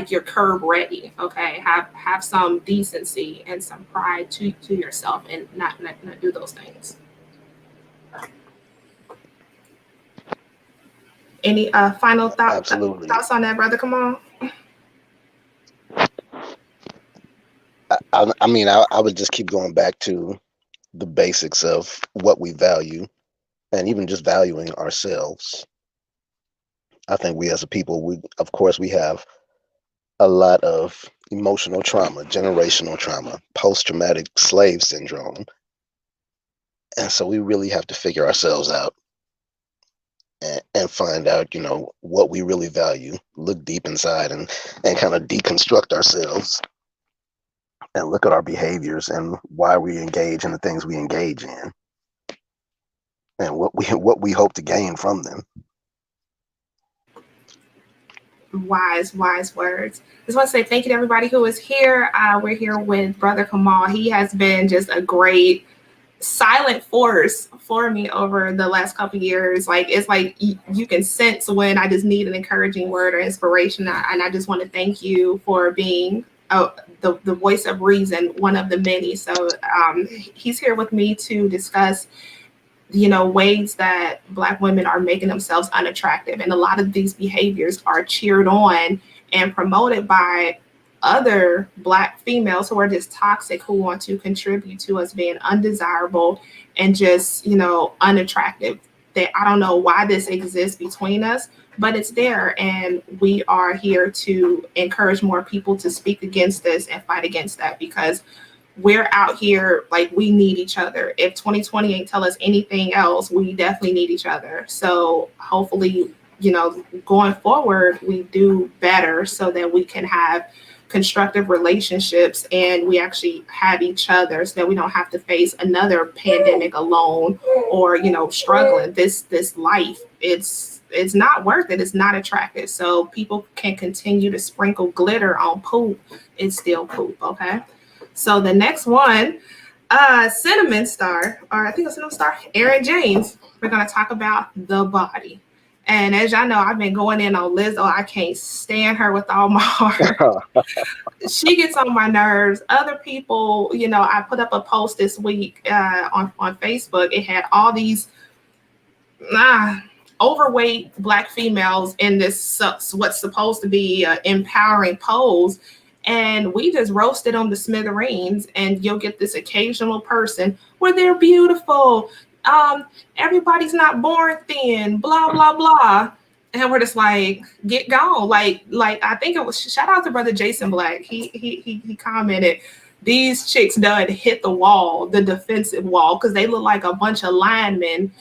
you're curb ready. Okay, have some decency and some pride to yourself, and not do those things. Any final Absolutely. thoughts on that, brother? Come on. I mean, I would just keep going back to the basics of what we value and even just valuing ourselves. I think we as a people, of course, we have a lot of emotional trauma, generational trauma, post-traumatic slave syndrome. And so we really have to figure ourselves out and find out, what we really value, look deep inside and kind of deconstruct ourselves and look at our behaviors and why we engage in the things we engage in and what we hope to gain from them. Wise words. Just want to say thank you to everybody who is here. We're here with Brother Kamal. He has been just a great silent force for me over the last couple of years. Like, it's like you can sense when I just need an encouraging word or inspiration, and I just want to thank you for being the voice of reason, one of the many. So he's here with me to discuss ways that Black women are making themselves unattractive. And a lot of these behaviors are cheered on and promoted by other Black females who are just toxic, who want to contribute to us being undesirable and just, unattractive. I don't know why this exists between us, but it's there. And we are here to encourage more people to speak against this and fight against that, because we're out here, like, we need each other. If 2020 ain't tell us anything else, we definitely need each other. So hopefully, going forward, we do better so that we can have constructive relationships and we actually have each other, so that we don't have to face another pandemic alone or, struggling. This life, it's not worth it. It's not attractive. So people can continue to sprinkle glitter on poop. It's still poop. Okay. So the next one, Cinnamon Star, or I think it's Cinnamon Star, Erin James, we're going to talk about the body. And as y'all know, I've been going in on Lizzo. I can't stand her with all my heart. She gets on my nerves. Other people, I put up a post this week on Facebook. It had all these overweight Black females in this what's supposed to be empowering pose. and we just roasted them to smithereens, and you'll get this occasional person where they're beautiful. Everybody's not born thin, blah blah blah. And we're just like, get gone. Like I think it was, shout out to brother Jason Black. He commented, these chicks done hit the wall, the defensive wall, because they look like a bunch of linemen,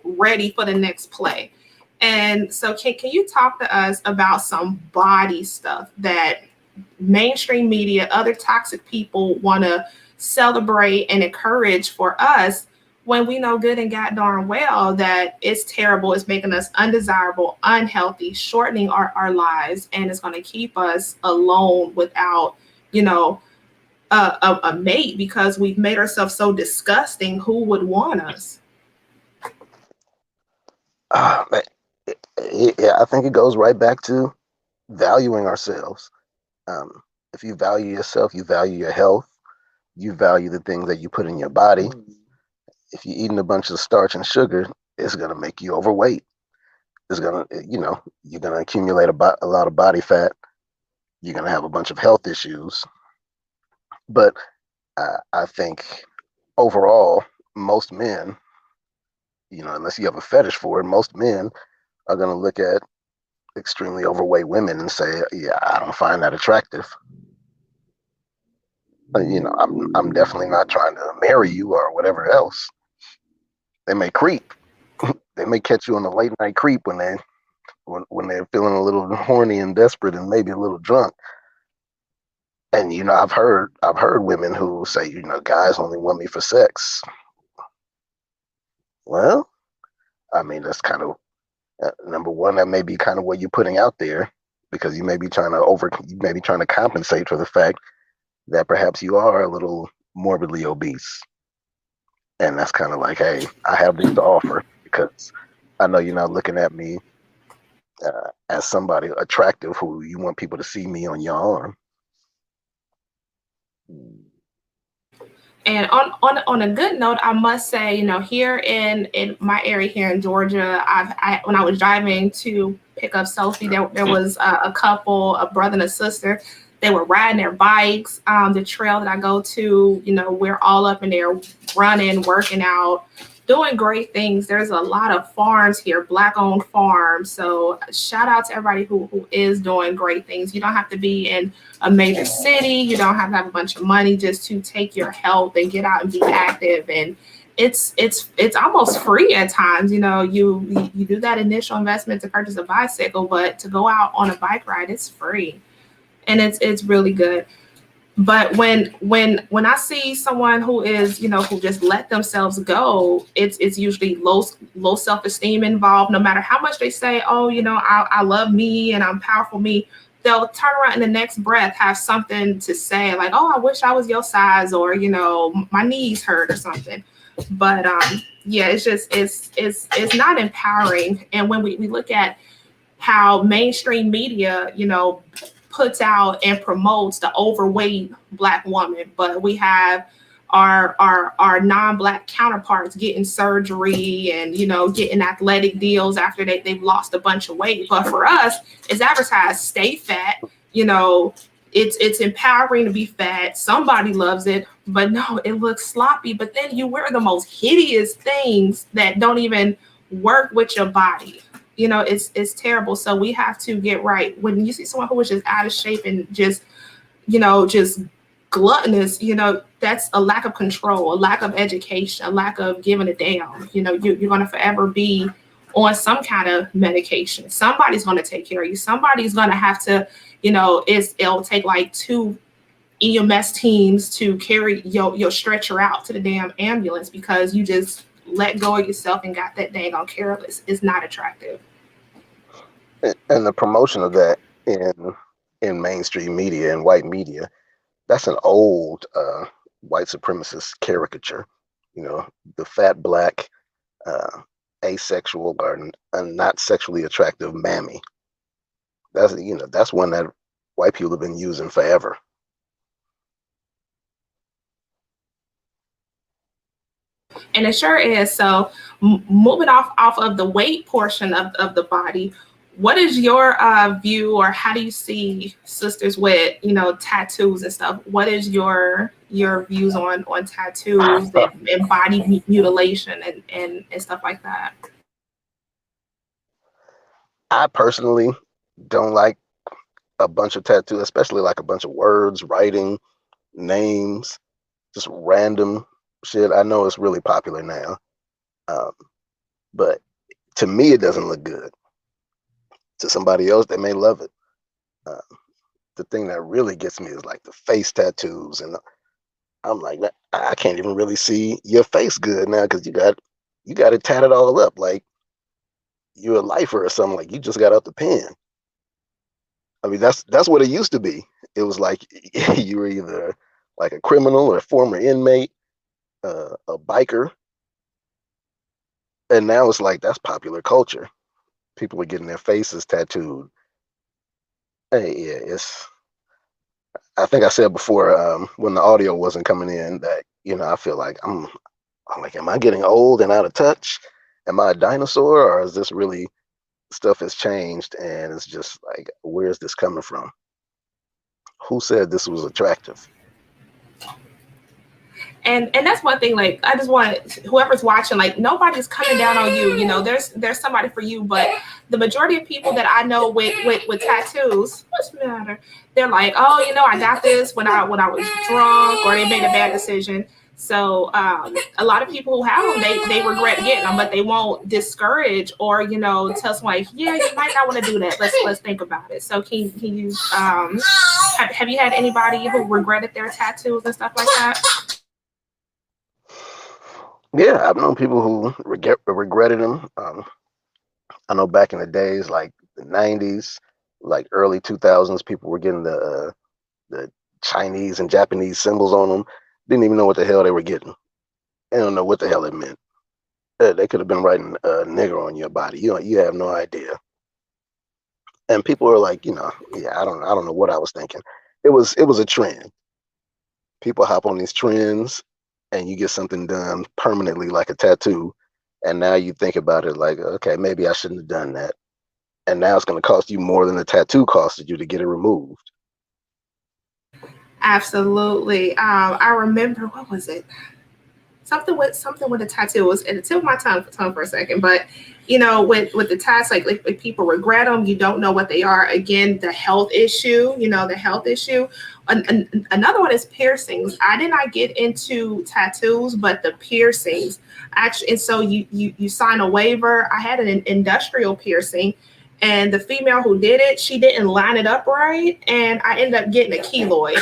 ready for the next play. And so can you talk to us about some body stuff that mainstream media, other toxic people want to celebrate and encourage for us, when we know good and god darn well that it's terrible, it's making us undesirable, unhealthy, shortening our lives, and it's going to keep us alone without, a mate, because we've made ourselves so disgusting. Who would want us? Man, yeah, I think it goes right back to valuing ourselves. If you value yourself, you value your health, you value the things that you put in your body. If you're eating a bunch of starch and sugar, it's going to make you overweight. It's going to, you're going to accumulate a lot of body fat. You're going to have a bunch of health issues. But I think overall, most men, unless you have a fetish for it, most men are going to look at extremely overweight women and say, yeah, I don't find that attractive. But, I'm definitely not trying to marry you or whatever else. They may creep. They may catch you on a late night creep when they're feeling a little horny and desperate and maybe a little drunk. And I've heard women who say, guys only want me for sex. Well, I mean, that's kind of number one. That may be kind of what you're putting out there, because you may be trying to compensate for the fact that perhaps you are a little morbidly obese. And that's kind of like, hey, I have this to offer because I know you're not looking at me as somebody attractive who you want people to see me on your arm. And on a good note, I must say, here in my area here in Georgia, when I was driving to pick up Sophie, there was a couple, a brother and a sister. They were riding their bikes. The trail that I go to, we're all up in there running, working out, doing great things. There's a lot of farms here, Black-owned farms. So shout out to everybody who is doing great things. You don't have to be in a major city. You don't have to have a bunch of money just to take your health and get out and be active. And it's almost free at times. You do that initial investment to purchase a bicycle, but to go out on a bike ride, it's free. And it's really good. But when I see someone who is, who just let themselves go, it's usually low self-esteem involved. No matter how much they say, oh, I love me and I'm powerful me, they'll turn around in the next breath have something to say like, oh, I wish I was your size, or my knees hurt or something. But yeah, it's not empowering. And when we look at how mainstream media, puts out and promotes the overweight Black woman, but we have our non-Black counterparts getting surgery and getting athletic deals after they've lost a bunch of weight. But for us, it's advertised, stay fat. It's empowering to be fat. Somebody loves it, but no, it looks sloppy. But then you wear the most hideous things that don't even work with your body. It's terrible. So we have to get right. When you see someone who is just out of shape and just gluttonous, that's a lack of control, a lack of education, a lack of giving a damn. You're going to forever be on some kind of medication. Somebody's going to take care of you. Somebody's going to have to, it'll take like 2 EMS teams to carry your stretcher out to the damn ambulance because you just let go of yourself and got that dang on careless. Is not attractive. And the promotion of that in mainstream media and white media, that's an old white supremacist caricature. The fat Black asexual or not sexually attractive mammy. That's one that white people have been using forever. And it sure is. So moving off of the weight portion of the body, What is your view, or how do you see sisters with, tattoos and stuff? What is your views on tattoos and body mutilation and stuff like that? I personally don't like a bunch of tattoos, especially like a bunch of words, writing, names, just random shit. I know it's really popular now, but to me, it doesn't look good. To somebody else, they may love it. Uh, the thing that really gets me is like the face tattoos, and I'm like, I can't even really see your face good now because you got it tatted all up like you're a lifer or something. Like you just got out the pen. I mean, that's what it used to be. It was like you were either like a criminal or a former inmate, a biker, and now it's like that's popular culture. People are getting their faces tattooed. Hey, yeah, it's. I think I said before when the audio wasn't coming in that I feel like I'm like, am I getting old and out of touch? Am I a dinosaur, or is this really stuff has changed and it's just like, where's this coming from? Who said this was attractive? And that's one thing, like, I just want whoever's watching, like, nobody's coming down on you. There's somebody for you, but the majority of people that I know with tattoos, what's the matter? They're like, oh, I got this when I was drunk, or they made a bad decision. So a lot of people who have them, they regret getting them, but they won't discourage or tell someone, like, yeah, you might not want to do that. Let's think about it. So can you have you had anybody who regretted their tattoos and stuff like that? Yeah, I've known people who regretted them. I know back in the days, like the '90s, like early 2000s, people were getting the Chinese and Japanese symbols on them. Didn't even know what the hell they were getting. They don't know what the hell it meant. They could have been writing nigger on your body. You have no idea. And people are like, yeah, I don't know what I was thinking. It was a trend. People hop on these trends, and you get something done permanently, like a tattoo. And now you think about it like, okay, maybe I shouldn't have done that. And now it's going to cost you more than the tattoo costed you to get it removed. Absolutely. I remember, what was it? Something with a tattoo. It was at the tip of my tongue for a second, but with the tats, like people regret them. You don't know what they are. Again, the health issue. The health issue. Another one is piercings. I did not get into tattoos, but the piercings actually. And so you sign a waiver. I had an industrial piercing, and the female who did it, she didn't line it up right, and I ended up getting a keloid.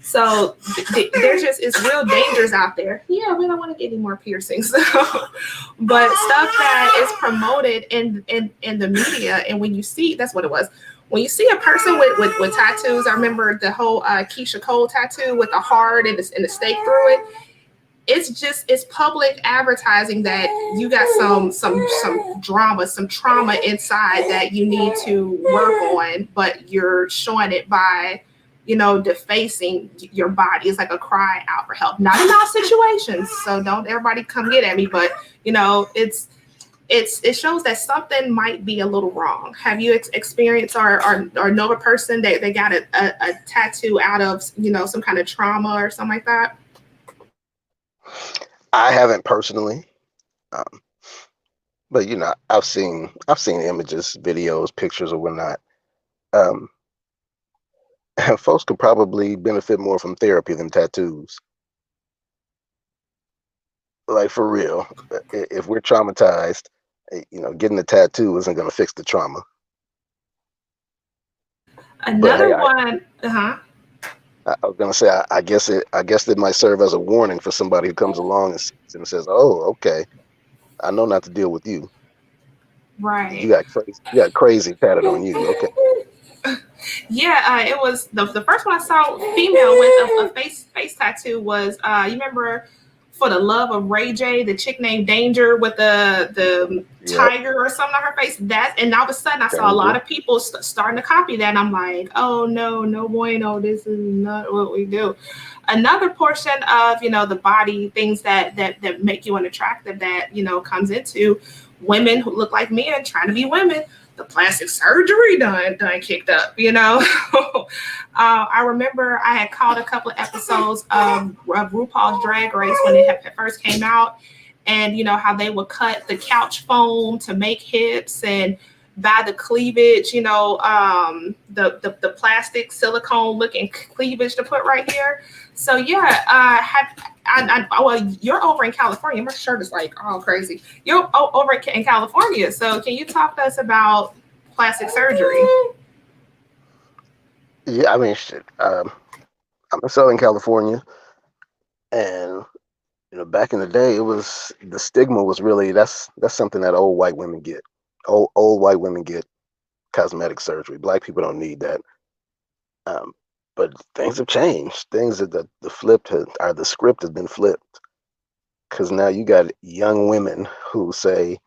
So it's real dangers out there. Yeah, we don't want to get any more piercings. But stuff that is promoted in the media, and when you see, that's what it was. When you see a person with tattoos, I remember the whole Keisha Cole tattoo with the heart and the stake through it. It's public advertising that you got some drama, some trauma inside that you need to work on, but you're showing it by defacing your body. It's like a cry out for help. Not in all situations, so don't everybody come get at me, but it shows that something might be a little wrong. Have you experienced or know a person that they got a tattoo out of some kind of trauma or something like that? I haven't personally, um, but I've seen images, videos, pictures, or whatnot. Um, folks could probably benefit more from therapy than tattoos. Like for real, if we're traumatized, getting a tattoo isn't going to fix the trauma. But hey, Another one, I was gonna say, I guess it might serve as a warning for somebody who comes along and sees and says, "Oh, okay, I know not to deal with you. You right. got crazy, you got crazy tatted on you." Okay, Yeah, it was the first one I saw female with a face tattoo was you remember For the Love of Ray J, the chick named Danger with the yep, tiger or something on her face. That, and all of a sudden I saw a lot danger. of people starting to copy that. And I'm like, oh no, no bueno, this is not what we do. Another portion of the body things that make you unattractive that comes into women who look like men trying to be women. the plastic surgery done kicked up, you know. I remember I had caught a couple of episodes of RuPaul's Drag Race when it first came out, and you know how they would cut the couch foam to make hips and buy the cleavage, you know, the plastic silicone looking cleavage to put right here. So yeah, well, you're over in California. My shirt is like all crazy. You're over in California. So can you talk to us about plastic surgery? Yeah, I mean, shit. I'm in Southern California, and back in the day, it was the stigma was really that's something that old white women get. Old white women get cosmetic surgery. Black people don't need that. Um, but things have changed. Things that the the script has been flipped, because now you got young women who say,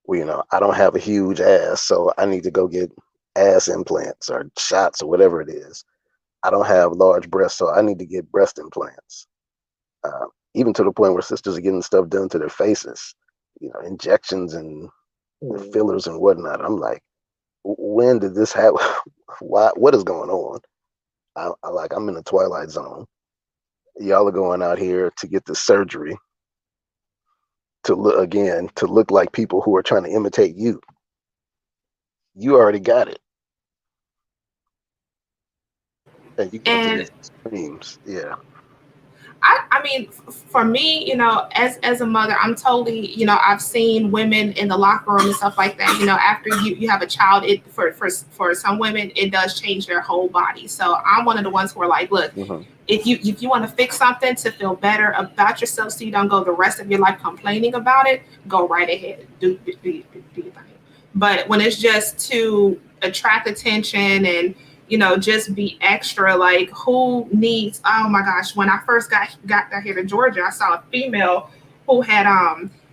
well, I don't have a huge ass, so I need to go get ass implants or shots or whatever it is. I don't have large breasts, so I need to get breast implants. Uh, Even to the point where sisters are getting stuff done to their faces, injections and fillers and whatnot. I'm like, when did this happen? Why? What is going on? I'm in the twilight zone. Y'all are going out here to get the surgery to look like people who are trying to imitate you. You already got it, and you go to And these extremes. Yeah. I mean, for me, you know, as a mother, I'm totally, you know, I've seen women in the locker room and stuff like that. You know, after you have a child, it for some women, it does change their whole body. So I'm one of the ones who are like, look, Mm-hmm. if you want to fix something to feel better about yourself, so you don't go the rest of your life complaining about it, go right ahead, do your thing. But when it's just to attract attention and you know, just be extra. Like, who needs? Oh my gosh! When I first got down here to Georgia, I saw a female who had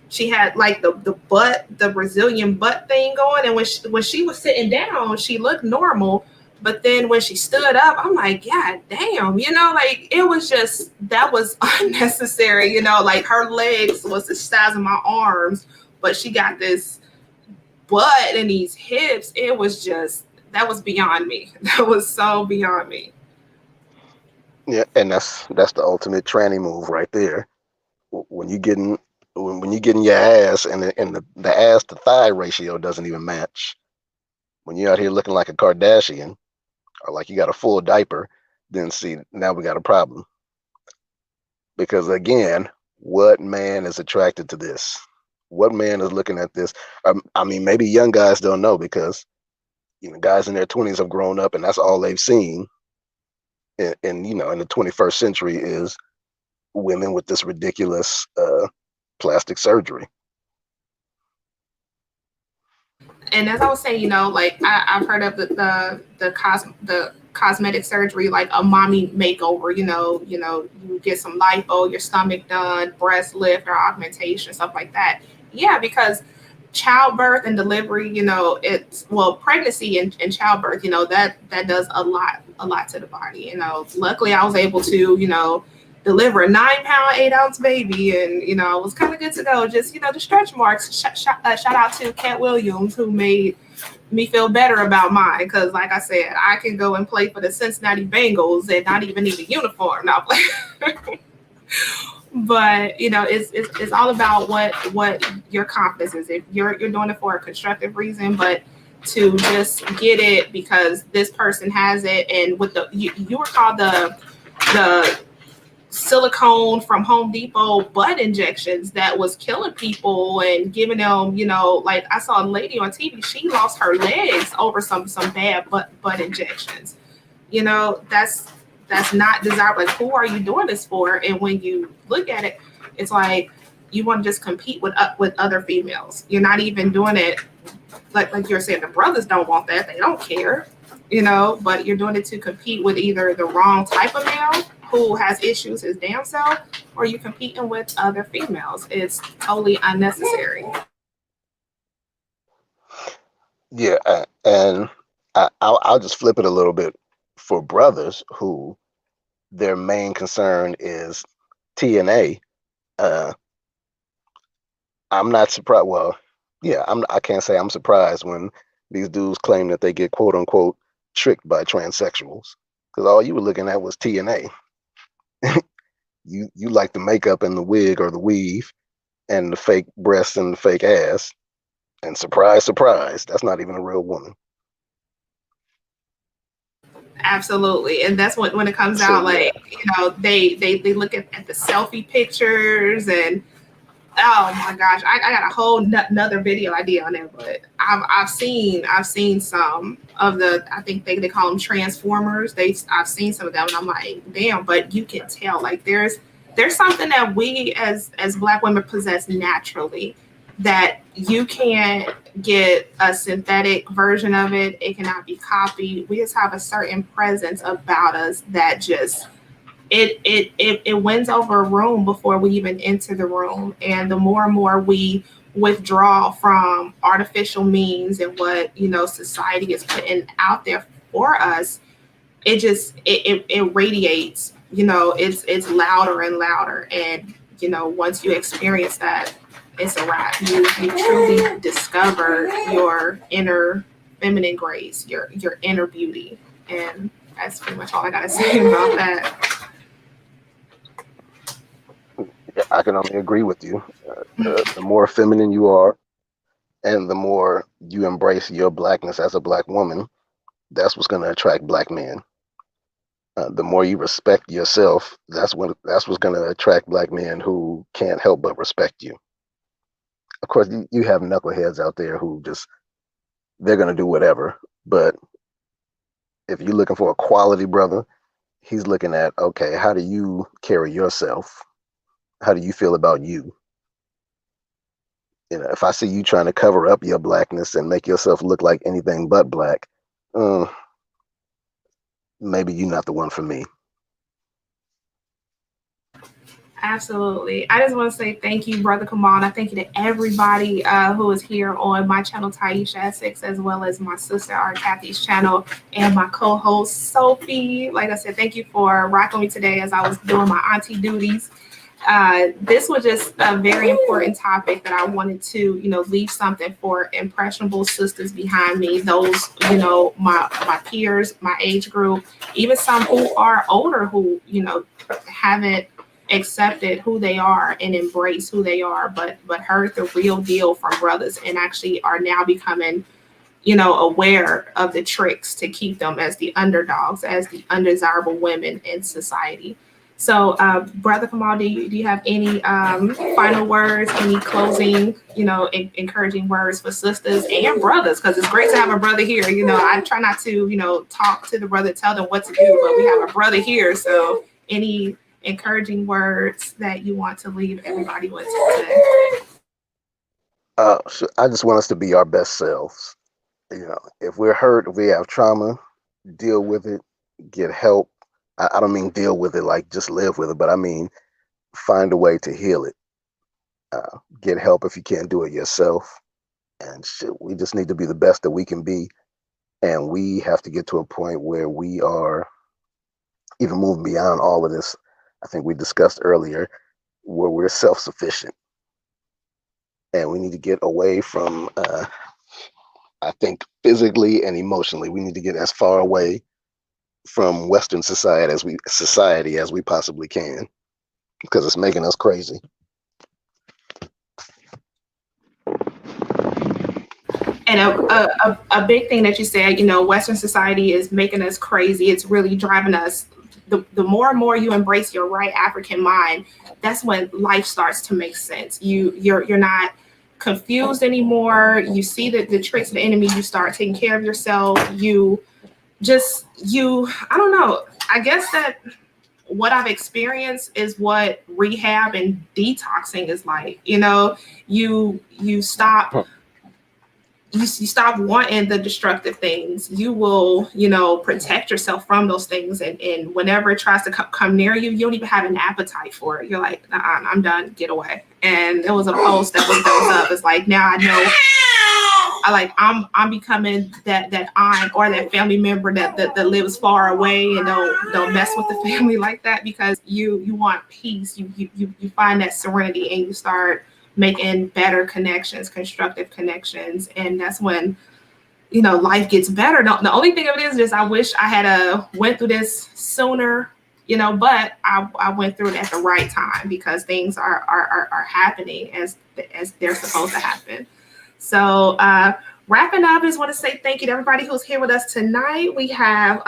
she had like the Brazilian butt thing going, and when she was sitting down, she looked normal. But then when she stood up, I'm like, God damn, you know, like it was just that was unnecessary, you know, like her legs was the size of my arms, but she got this butt and these hips. It was just that was beyond me. That was so beyond me. Yeah, and that's the ultimate tranny move right there. When you getting when you getting your ass and the ass to thigh ratio doesn't even match. When you're out here looking like a Kardashian or like you got a full diaper, then see now we got a problem. Because again, what man is attracted to this? What man is looking at this? I mean, maybe young guys don't know because guys in their 20s have grown up and that's all they've seen. And in the 21st century is women with this ridiculous plastic surgery. And as I was saying, you know, like I've heard of the cosmetic surgery, like a mommy makeover. You get some lipo, your stomach done, breast lift or augmentation, stuff like that. Yeah, because childbirth and delivery, you know, it's well, pregnancy and childbirth, you know, that does a lot to the body. You know, luckily I was able to, you know, deliver a 9 pound 8 ounce baby, and you know, it was kind of good to go. Just you know, the stretch marks. Shout out to Cat Williams who made me feel better about mine because, like I said, I can go and play for the Cincinnati Bengals and not even need a uniform. Now, but you know, it's all about what your confidence is. If you're doing it for a constructive reason, but to just get it because this person has it, and with you were called the silicone from Home Depot butt injections that was killing people and giving them, you know, like I saw a lady on TV, she lost her legs over some bad butt injections. You know, that's not desirable. Like, who are you doing this for? And when you look at it, it's like you want to just compete with other females. You're not even doing it like you're saying. The brothers don't want that; they don't care, you know. But you're doing it to compete with either the wrong type of male who has issues his damn self, or you competing with other females. It's totally unnecessary. Yeah, and I'll just flip it a little bit for brothers who their main concern is TNA. Uh, I'm not surprised. Well, yeah, I can't say I'm surprised when These dudes claim that they get quote unquote tricked by transsexuals because all you were looking at was TNA. You like the makeup and the wig or the weave and the fake breasts and the fake ass. And surprise, surprise, that's not even a real woman. Absolutely. And that's when it comes So out, yeah, like, they look at the selfie pictures, and oh my gosh, I got a whole another video idea on that. But I've seen some of the, I think they call them transformers. I've seen some of them, and I'm like, damn. But you can tell, like, there's something that we as Black women possess naturally that you can't get a synthetic version of it. It cannot be copied. We just have a certain presence about us that just it wins over a room before we even enter the room. And the more and more we withdraw from artificial means and what society is putting out there for us, it radiates. It's louder and louder. And once you experience that, it's a wrap. You truly discover your inner feminine grace, your inner beauty. And that's pretty much all I gotta say about that. I can only agree with you. The more feminine you are, and the more you embrace your blackness as a Black woman, that's what's going to attract Black men. The more you respect yourself, that's what's going to attract Black men who can't help but respect you. Of course, you have knuckleheads out there who they're going to do whatever. But if you're looking for a quality brother, he's looking at, okay, how do you carry yourself? How do you feel about you? If I see you trying to cover up your blackness and make yourself look like anything but Black, maybe you're not the one for me. Absolutely. I just want to say thank you, Brother Kamal. And I thank you to everybody who is here on my channel, TieeshaEssex, as well as my sister, our Kathy's channel, and my co-host, Sophie. Like I said, thank you for rocking me today as I was doing my auntie duties. This was just a very important topic that I wanted to, leave something for impressionable sisters behind me, those, my peers, my age group, even some who are older who, haven't accepted who they are and embrace who they are, but heard the real deal from brothers and actually are now becoming, aware of the tricks to keep them as the underdogs, as the undesirable women in society. So, Brother Kamal, do you have any final words, any closing, encouraging words for sisters and brothers? Because it's great to have a brother here. I try not to, talk to the brother, tell them what to do, but we have a brother here. So, any encouraging words that you want to leave everybody with today? So I just want us to be our best selves. If we're hurt, if we have trauma, deal with it, get help. I don't mean deal with it like just live with it, but I mean find a way to heal it. Get help if you can't do it yourself. And we just need to be the best that we can be. And we have to get to a point where we are even moving beyond all of this. I think we discussed earlier where we're self-sufficient. And we need to get away from, I think, physically and emotionally. We need to get as far away from Western society as we possibly can, because it's making us crazy. And a big thing that you said, Western society is making us crazy. It's really driving us. The more and more you embrace your right African mind, that's when life starts to make sense. You're not confused anymore. You see the tricks of the enemy. You start taking care of yourself. I don't know. I guess that what I've experienced is what rehab and detoxing is like. You stop. You stop wanting the destructive things. You will, protect yourself from those things. And whenever it tries to come near you, you don't even have an appetite for it. You're like, I'm done, get away. And there was a post that was goes up. It's like, now I know I'm becoming that aunt or that family member that lives far away and don't mess with the family like that, because you want peace. You find that serenity and you start making better connections, constructive connections. And that's when life gets better. The only thing of it is just I wish I had went through this sooner, but I went through it at the right time because things are happening as they're supposed to happen. So wrapping up, I just want to say thank you to everybody who's here with us tonight. We have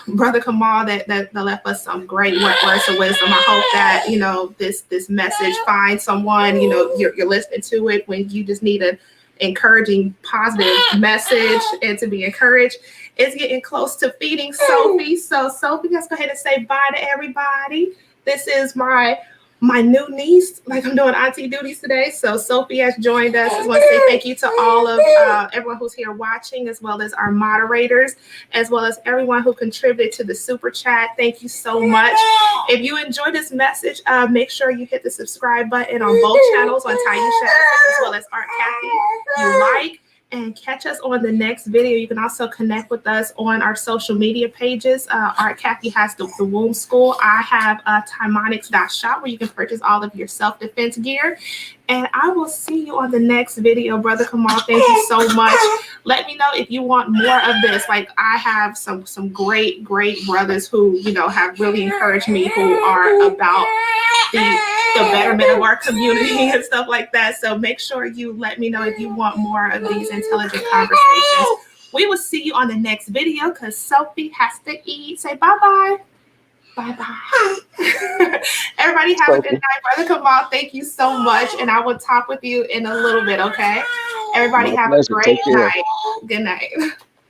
Brother Kamal that left us some great words of wisdom. I hope that this message finds someone. You're listening to it when you just need an encouraging, positive message and to be encouraged. It's getting close to feeding Sophie. So Sophie, let's go ahead and say bye to everybody. This is my new niece, like I'm doing auntie duties today. So Sophie has joined us. I just want to say thank you to all of everyone who's here watching, as well as our moderators, as well as everyone who contributed to the super chat. Thank you so much. If you enjoyed this message, make sure you hit the subscribe button on both channels, on TieeshaEssex as well as Art Kathy. You like and catch us on the next video. You can also connect with us on our social media pages. Art Kathy has the Womb School. I have Timonics.shop where you can purchase all of your self-defense gear. And I will see you on the next video. Brother Kamal, thank you so much. Let me know if you want more of this. Like, I have some great brothers who, have really encouraged me, who are about the betterment of our community and stuff like that. So make sure you let me know if you want more of these intelligent conversations. We will see you on the next video because Sophie has to eat. Say bye-bye. Bye-bye. Everybody have a good night. Brother Kamal, thank you so much. And I will talk with you in a little bit, okay? Everybody have a great night. Good night.